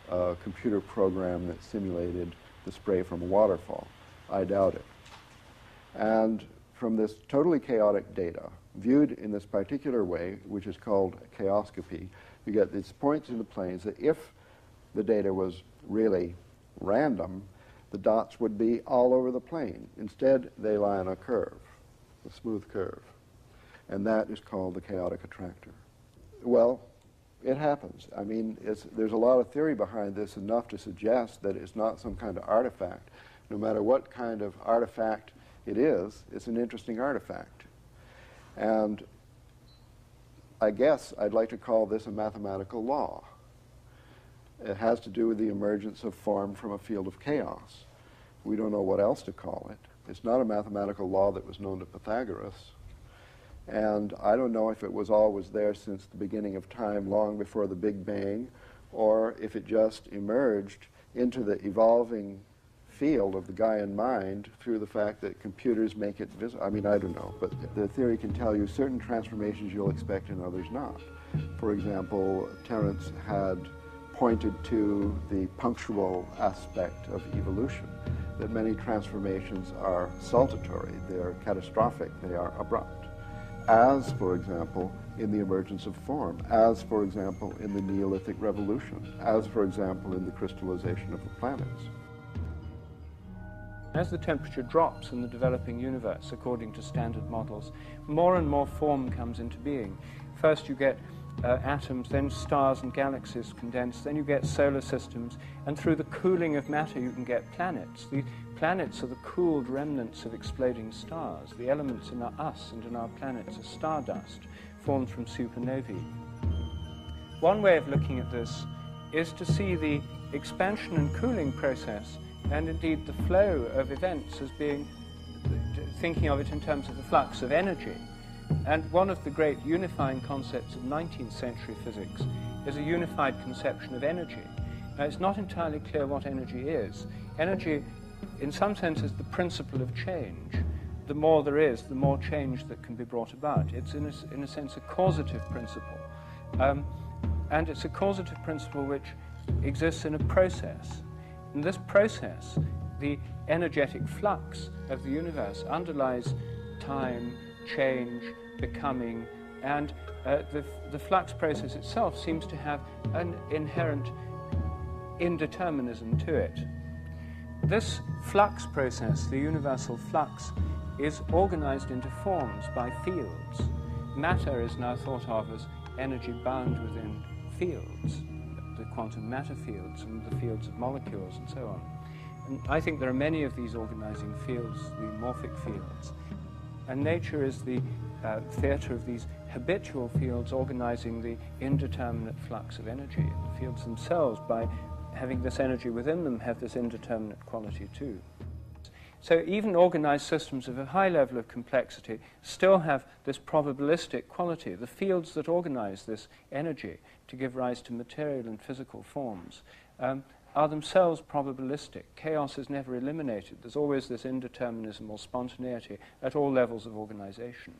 a computer program that simulated the spray from a waterfall? I doubt it. And from this totally chaotic data, viewed in this particular way, which is called chaoscopy, you get these points in the planes that if the data was really random, the dots would be all over the plane. Instead, they lie on a curve, a smooth curve. And that is called the chaotic attractor. Well, it happens. I mean, there's a lot of theory behind this, enough to suggest that it's not some kind of artifact. No matter what kind of artifact it is, it's an interesting artifact. And I guess I'd like to call this a mathematical law. It has to do with the emergence of form from a field of chaos. We don't know what else to call it. It's not a mathematical law that was known to Pythagoras. And I don't know if it was always there since the beginning of time, long before the Big Bang, or if it just emerged into the evolving field of the Gaian mind through the fact that computers make it visible. I mean, I don't know, but the theory can tell you certain transformations you'll expect and others not. For example, Terence had pointed to the punctual aspect of evolution, that many transformations are saltatory, they are catastrophic, they are abrupt. As, for example, in the emergence of form, as, for example, in the Neolithic Revolution, as, for example, in the crystallization of the planets. As the temperature drops in the developing universe, according to standard models, more and more form comes into being. First you get atoms, then stars and galaxies condense, then you get solar systems, and through the cooling of matter you can get planets. The planets are the cooled remnants of exploding stars. The elements in us and in our planets are stardust, formed from supernovae. One way of looking at this is to see the expansion and cooling process, and indeed the flow of events as being, thinking of it in terms of the flux of energy. And one of the great unifying concepts of 19th century physics is a unified conception of energy. Now, it's not entirely clear what energy is. Energy, in some sense, is the principle of change. The more there is, the more change that can be brought about. It's, in a sense, a causative principle. And it's a causative principle which exists in a process. In this process, the energetic flux of the universe underlies time, change, becoming, and the flux process itself seems to have an inherent indeterminism to it. This flux process, the universal flux, is organized into forms by fields. Matter is now thought of as energy bound within fields, the quantum matter fields and the fields of molecules and so on. And I think there are many of these organizing fields, the morphic fields. And nature is the theatre of these habitual fields organizing the indeterminate flux of energy. And the fields themselves, by having this energy within them, have this indeterminate quality too. So even organized systems of a high level of complexity still have this probabilistic quality. The fields that organize this energy to give rise to material and physical forms are themselves probabilistic. Chaos is never eliminated. There's always this indeterminism or spontaneity at all levels of organization.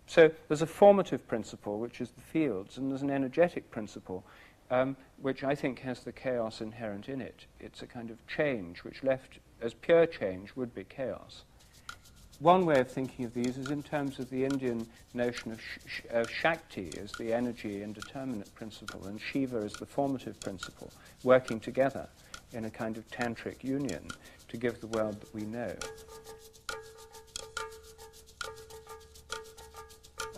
So there's a formative principle, which is the fields, and there's an energetic principle, which I think has the chaos inherent in it. It's a kind of change, which left as pure change would be chaos. One way of thinking of these is in terms of the Indian notion of Shakti as the energy indeterminate principle, and Shiva as the formative principle, working together in a kind of tantric union to give the world that we know.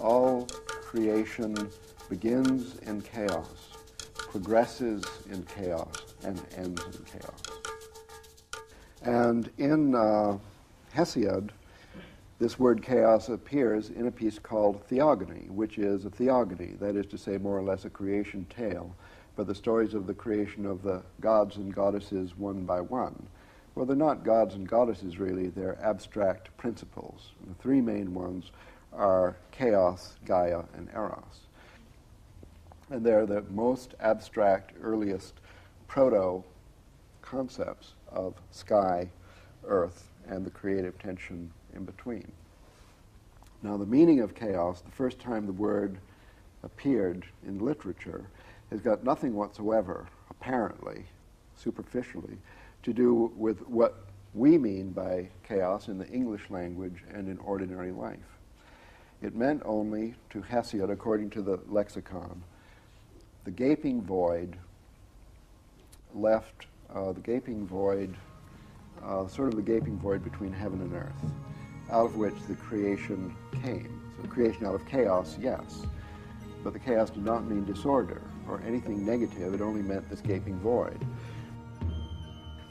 All creation begins in chaos, progresses in chaos, and ends in chaos. And in Hesiod, this word chaos appears in a piece called Theogony, which is a theogony, that is to say, more or less a creation tale, but the stories of the creation of the gods and goddesses one by one. Well, they're not gods and goddesses, really. They're abstract principles. The three main ones are chaos, Gaia, and Eros. And they're the most abstract, earliest proto-concepts of sky, earth, and the creative tension in between. Now, the meaning of chaos, the first time the word appeared in literature, has got nothing whatsoever, apparently, superficially, to do with what we mean by chaos in the English language and in ordinary life. It meant only, to Hesiod, according to the lexicon, the gaping void left, sort of the gaping void between heaven and earth, out of which the creation came. So creation out of chaos, yes, but the chaos did not mean disorder or anything negative. It only meant this gaping void.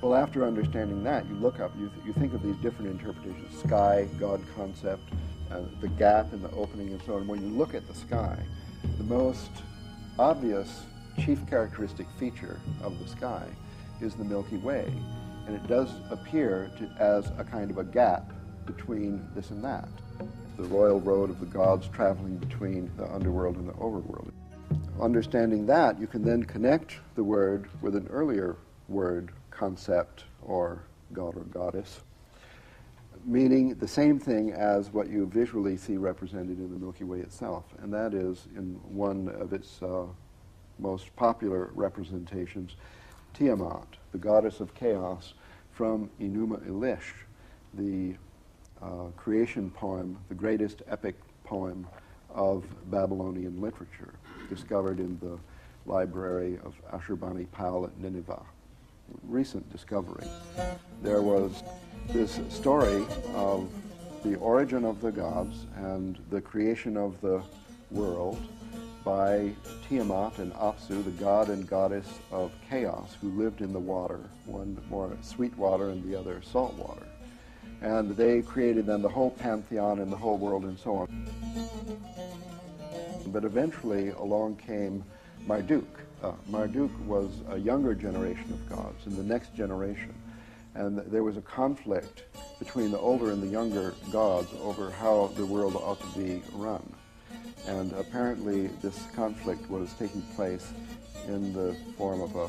Well, after understanding that, you look up, you think of these different interpretations, sky, God concept, the gap in the opening and so on. When you look at the sky, the most obvious chief characteristic feature of the sky is the Milky Way. And it does appear as a kind of a gap between this and that. The royal road of the gods traveling between the underworld and the overworld. Understanding that, you can then connect the word with an earlier word, concept, or god or goddess, meaning the same thing as what you visually see represented in the Milky Way itself. And that is, in one of its most popular representations, Tiamat, the goddess of chaos, from Enuma Elish, the creation poem, the greatest epic poem of Babylonian literature, discovered in the library of Ashurbanipal at Nineveh. Recent discovery. There was this story of the origin of the gods and the creation of the world by Tiamat and Apsu, the god and goddess of chaos, who lived in the water, one more sweet water and the other salt water. And they created then the whole pantheon and the whole world and so on. But eventually along came Marduk, Marduk was a younger generation of gods, in the next generation. And there was a conflict between the older and the younger gods over how the world ought to be run. And apparently this conflict was taking place in the form of a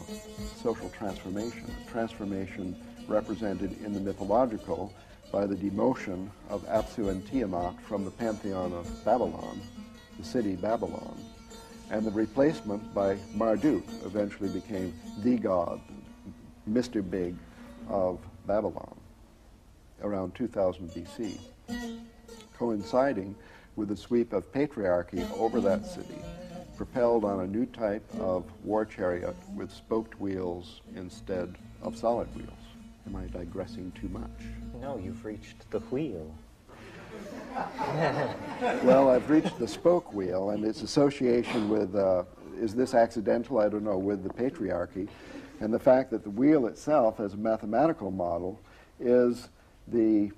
social transformation, a transformation represented in the mythological by the demotion of Apsu and Tiamat from the pantheon of Babylon, the city Babylon, and the replacement by Marduk, eventually became the god, Mr. Big of Babylon, around 2000 BC, coinciding with the sweep of patriarchy over that city, propelled on a new type of war chariot with spoked wheels instead of solid wheels. Am I digressing too much? No, you've reached the wheel. Well, I've reached the spoke wheel and its association with, is this accidental? I don't know, with the patriarchy. And the fact that the wheel itself, as a mathematical model, is the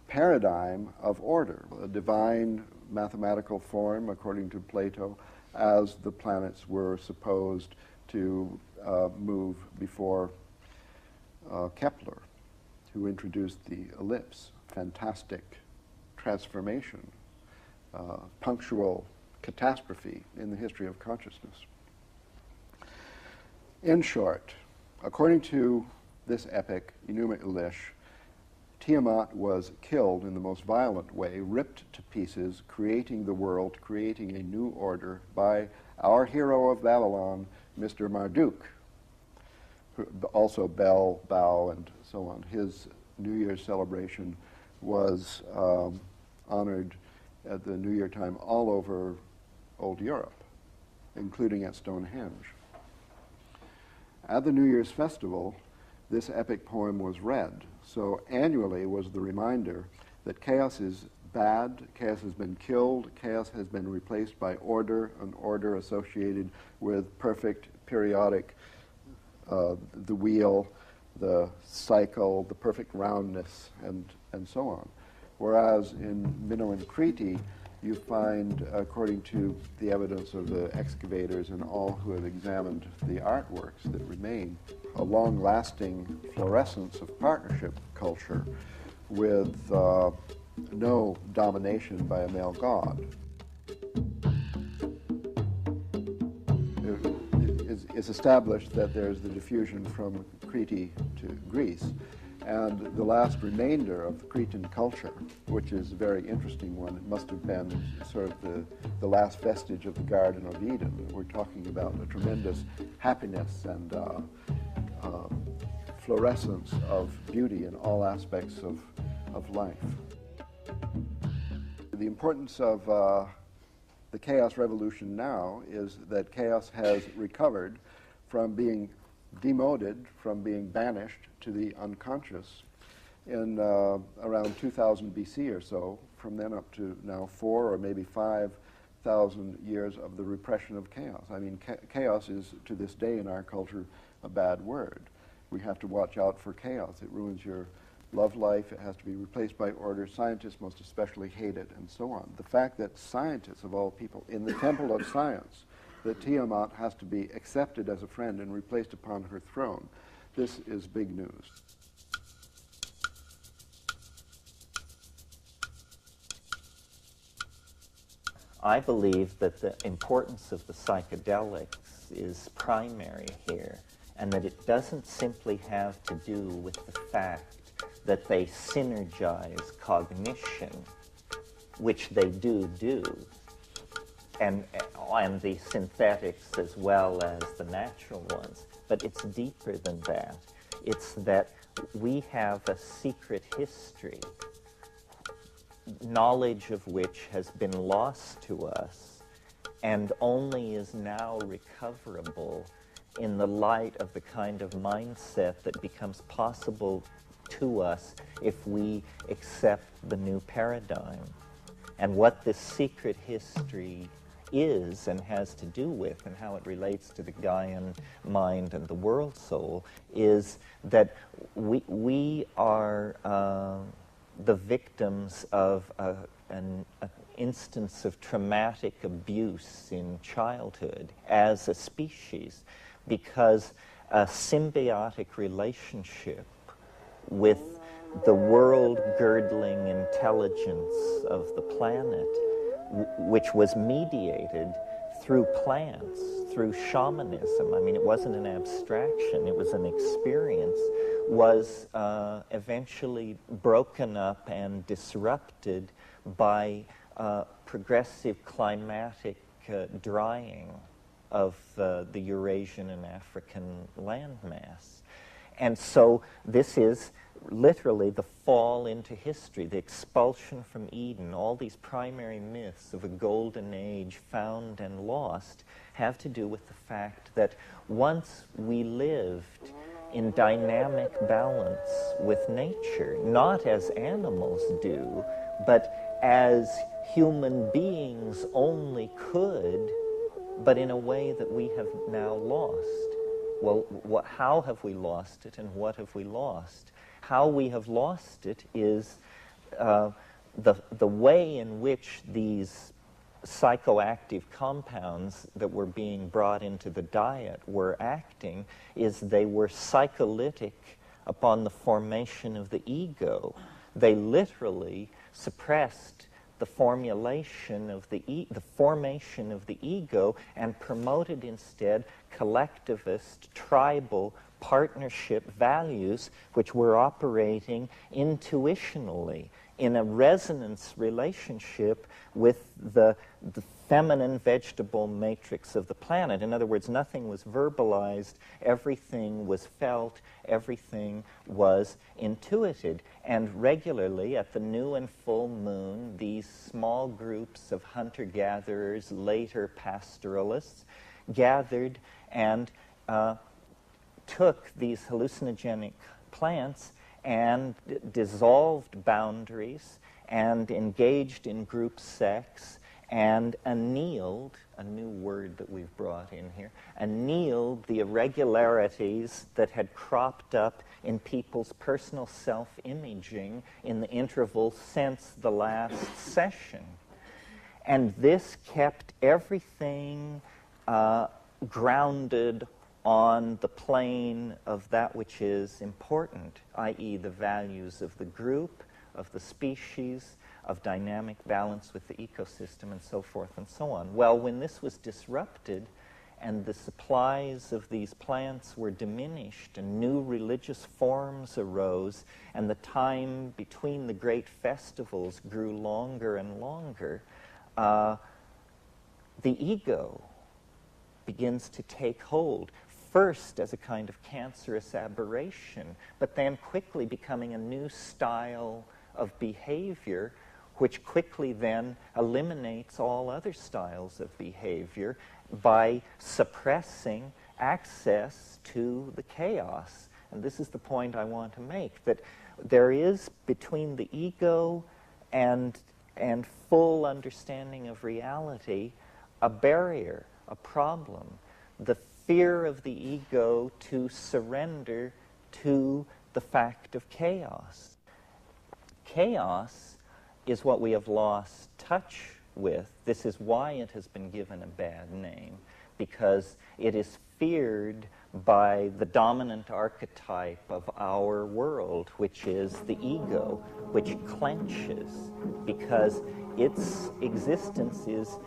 paradigm of order, a divine mathematical form, according to Plato, as the planets were supposed to move before Kepler, who introduced the ellipse. Fantastic transformation, punctual catastrophe in the history of consciousness. In short, according to this epic, Enuma Elish, Tiamat was killed in the most violent way, ripped to pieces, creating the world, creating a new order by our hero of Babylon, Mr. Marduk, also Bel, Bao, and so on. His New Year's celebration was honored at the New Year time all over Old Europe, including at Stonehenge. At the New Year's festival, this epic poem was read. So annually was the reminder that chaos is bad, chaos has been killed, chaos has been replaced by order, an order associated with perfect periodic, the wheel, the cycle, the perfect roundness, and so on. Whereas in Minoan Crete, you find, according to the evidence of the excavators and all who have examined the artworks that remain, a long-lasting fluorescence of partnership culture with no domination by a male god. It's established that there's the diffusion from Crete to Greece, and the last remainder of the Cretan culture, which is a very interesting one, it must have been sort of the last vestige of the Garden of Eden. We're talking about a tremendous happiness and fluorescence of beauty in all aspects of life. The importance of the chaos revolution now is that chaos has recovered from being demoted, from being banished to the unconscious in around 2000 BC or so, from then up to now 4,000 or maybe 5,000 years of the repression of chaos. I mean, chaos is, to this day in our culture, a bad word. We have to watch out for chaos. It ruins your love life. It has to be replaced by order. Scientists most especially hate it, and so on. The fact that scientists, of all people, in the temple of science, that Tiamat has to be accepted as a friend and replaced upon her throne, this is big news. I believe that the importance of the psychedelics is primary here, and that it doesn't simply have to do with the fact that they synergize cognition, which they do, and the synthetics as well as the natural ones. But it's deeper than that. It's that we have a secret history, knowledge of which has been lost to us and only is now recoverable in the light of the kind of mindset that becomes possible to us if we accept the new paradigm. And what this secret history is and has to do with, and how it relates to the Gaian mind and the world soul, is that we are the victims of instance of traumatic abuse in childhood as a species, because a symbiotic relationship with the world-girdling intelligence of the planet, which was mediated through plants, through shamanism. I mean, it wasn't an abstraction, it was an experience, was eventually broken up and disrupted by progressive climatic drying of the Eurasian and African landmass. And so this is literally the fall into history, the expulsion from Eden. All these primary myths of a golden age found and lost have to do with the fact that once we lived in dynamic balance with nature, not as animals do, but as human beings only could, but in a way that we have now lost. Well, how have we lost it, and what have we lost? How we have lost it is the way in which these psychoactive compounds that were being brought into the diet were acting is they were psycholytic upon the formation of the ego. They literally suppressed the formation of the ego and promoted instead collectivist, tribal, partnership values which were operating intuitionally in a resonance relationship with the feminine vegetable matrix of the planet. In other words, nothing was verbalized, everything was felt, everything was intuited. And regularly at the new and full moon, these small groups of hunter-gatherers, later pastoralists, gathered and took these hallucinogenic plants and dissolved boundaries and engaged in group sex and annealed, a new word that we've brought in here, annealed the irregularities that had cropped up in people's personal self-imaging in the interval since the last session. And this kept everything grounded on the plane of that which is important, i.e. the values of the group, of the species, of dynamic balance with the ecosystem, and so forth and so on. Well, when this was disrupted and the supplies of these plants were diminished and new religious forms arose and the time between the great festivals grew longer and longer, the ego begins to take hold, first as a kind of cancerous aberration, but then quickly becoming a new style of behavior, which quickly then eliminates all other styles of behavior by suppressing access to the chaos. And this is the point I want to make, that there is between the ego and full understanding of reality a barrier, a problem, the fear of the ego to surrender to the fact of chaos. Chaos is what we have lost touch with. This is why it has been given a bad name, because it is feared by the dominant archetype of our world, which is the ego, which clenches because its existence is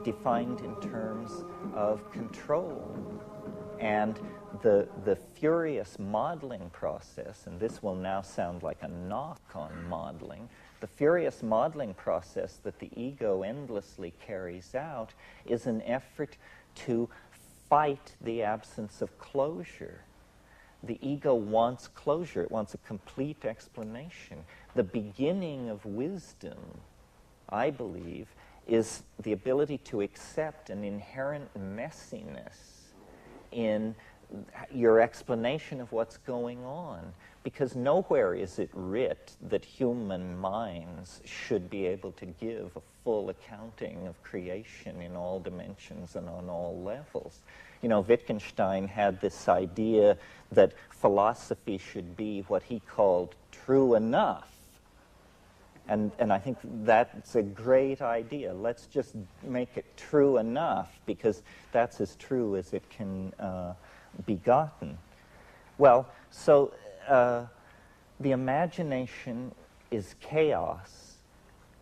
defined in terms of control. And the furious modeling process, and this will now sound like a knock on modeling, the furious modeling process that the ego endlessly carries out is an effort to fight the absence of closure. The ego wants closure. It wants a complete explanation. The beginning of wisdom, I believe, is the ability to accept an inherent messiness in your explanation of what's going on, because nowhere is it writ that human minds should be able to give a full accounting of creation in all dimensions and on all levels. You know, Wittgenstein had this idea that philosophy should be what he called true enough. And I think that's a great idea. Let's just make it true enough, because that's as true as it can be gotten. Well, so the imagination is chaos.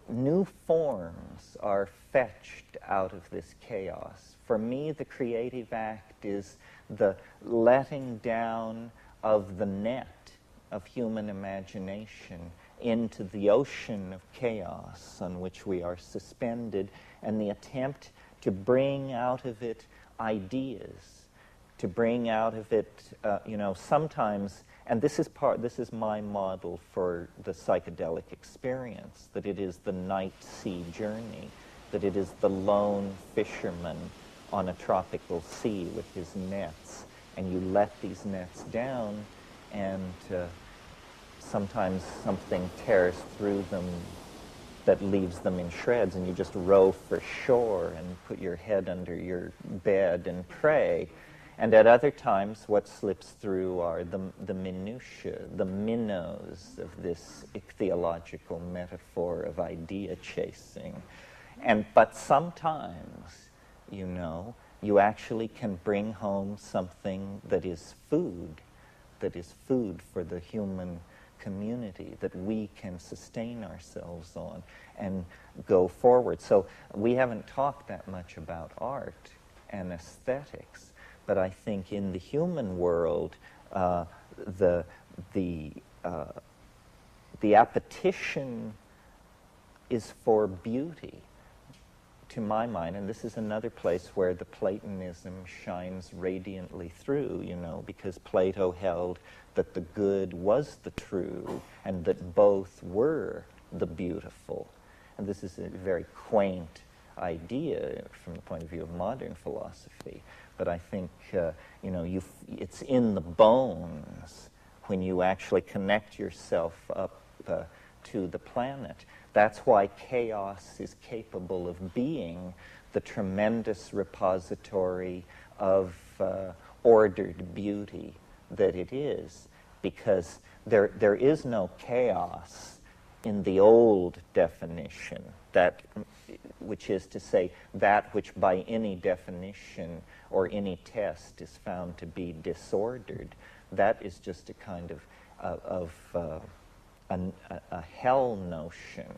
New forms are fetched out of this chaos. For me, the creative act is the letting down of the net of human imagination into the ocean of chaos on which we are suspended, and the attempt to bring out of it ideas, to bring out of it, sometimes, and this is my model for the psychedelic experience, that it is the night sea journey, that it is the lone fisherman on a tropical sea with his nets, and you let these nets down, and sometimes something tears through them that leaves them in shreds, and you just row for shore and put your head under your bed and pray. And at other times, what slips through are the minutiae, the minnows of this ichthyological metaphor of idea chasing. But sometimes, you actually can bring home something that is food for the human community, that we can sustain ourselves on and go forward. So we haven't talked that much about art and aesthetics, but I think in the human world, the appetition is for beauty, to my mind, and this is another place where the Platonism shines radiantly through, because Plato held that the good was the true and that both were the beautiful. And this is a very quaint idea from the point of view of modern philosophy, but I think, it's in the bones when you actually connect yourself up to the planet. That's why chaos is capable of being the tremendous repository of ordered beauty that it is, because there is no chaos in the old definition, which is to say that which by any definition or any test is found to be disordered. That is just a kind of a hell notion,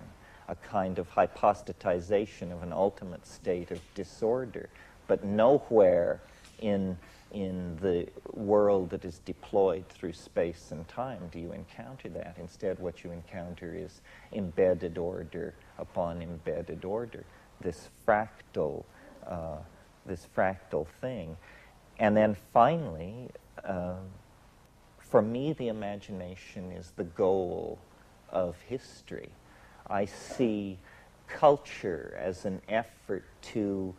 a kind of hypostatization of an ultimate state of disorder. But nowhere in the world that is deployed through space and time do you encounter that. Instead, what you encounter is embedded order upon embedded order, this fractal thing. And then finally, for me, the imagination is the goal of history. I see culture as an effort to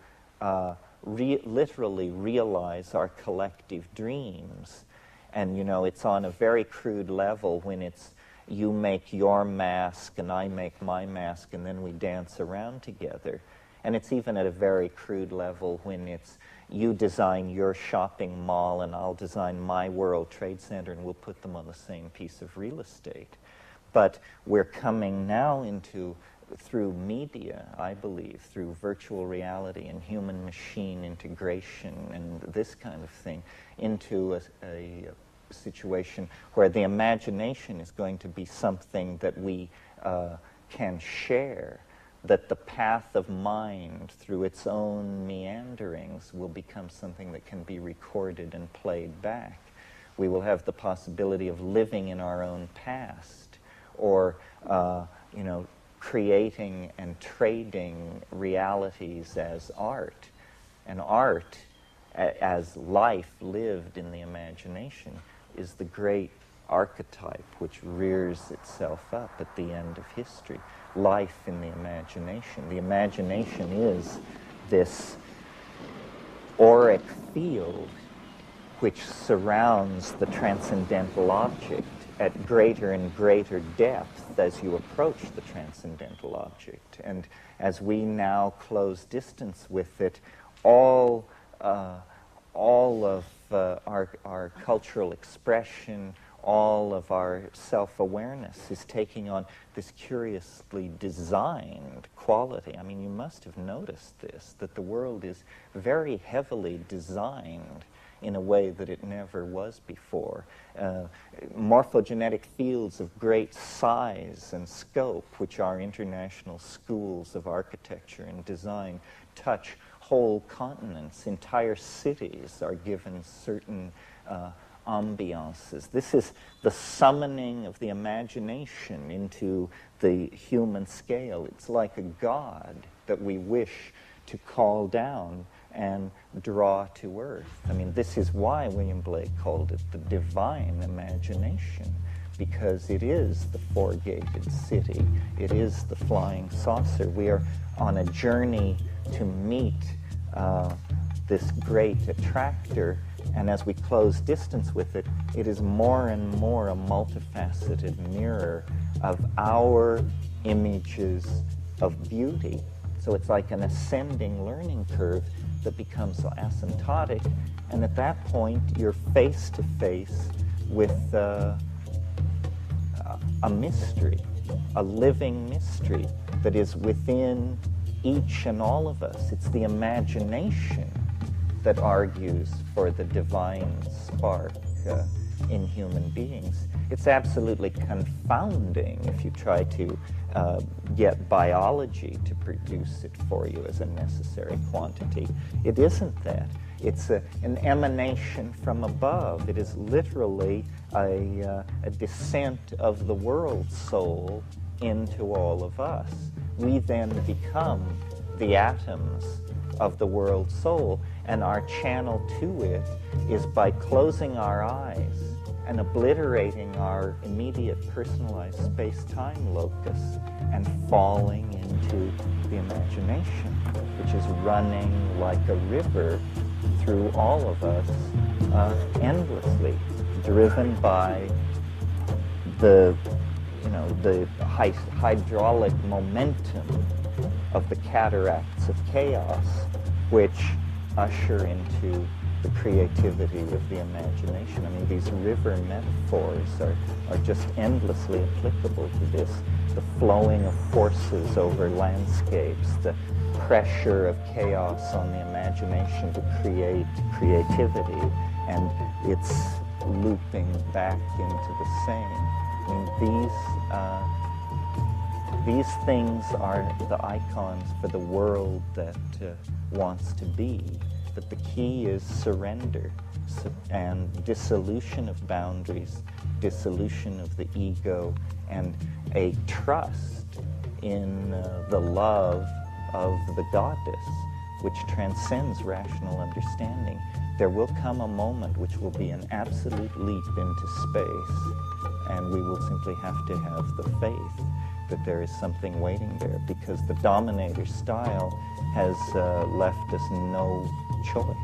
literally realize our collective dreams. And, it's on a very crude level when it's you make your mask and I make my mask and then we dance around together. And it's even at a very crude level when it's you design your shopping mall and I'll design my World Trade Center and we'll put them on the same piece of real estate. But we're coming now through media, I believe, through virtual reality and human-machine integration and this kind of thing, into a situation where the imagination is going to be something that we can share, that the path of mind through its own meanderings will become something that can be recorded and played back. We will have the possibility of living in our own past, or creating and trading realities as art. And art, as life lived in the imagination, is the great archetype which rears itself up at the end of history. Life in the imagination. The imagination is this auric field which surrounds the transcendental object at greater and greater depth as you approach the transcendental object. And as we now close distance with it, all of our cultural expression, all of our self-awareness is taking on this curiously designed quality. I mean, you must have noticed this, that the world is very heavily designed in a way that it never was before. Morphogenetic fields of great size and scope, which are international schools of architecture and design, touch whole continents. Entire cities are given certain ambiances. This is the summoning of the imagination into the human scale. It's like a god that we wish to call down and draw to earth. I mean, this is why William Blake called it the divine imagination, because it is the four-gated city. It is the flying saucer. We are on a journey to meet this great attractor, and as we close distance with it, it is more and more a multifaceted mirror of our images of beauty. So it's like an ascending learning curve that becomes asymptotic, and at that point you're face to face with a mystery, a living mystery that is within each and all of us. It's the imagination that argues for the divine spark in human beings. It's absolutely confounding if you try to get biology to produce it for you as a necessary quantity. It isn't that. It's an emanation from above. It is literally a descent of the world soul into all of us. We then become the atoms of the world soul, and our channel to it is by closing our eyes and obliterating our immediate personalized space-time locus and falling into the imagination, which is running like a river through all of us endlessly, driven by the hydraulic momentum of the cataracts of chaos, which usher into the creativity of the imagination. I mean, these river metaphors are just endlessly applicable to this. The flowing of forces over landscapes, the pressure of chaos on the imagination to create creativity, and it's looping back into the same. I mean, these things are the icons for the world that wants to be. But the key is surrender and dissolution of boundaries, dissolution of the ego, and a trust in the love of the goddess, which transcends rational understanding. There will come a moment which will be an absolute leap into space, and we will simply have to have the faith that there is something waiting there, because the dominator style has left us no choice.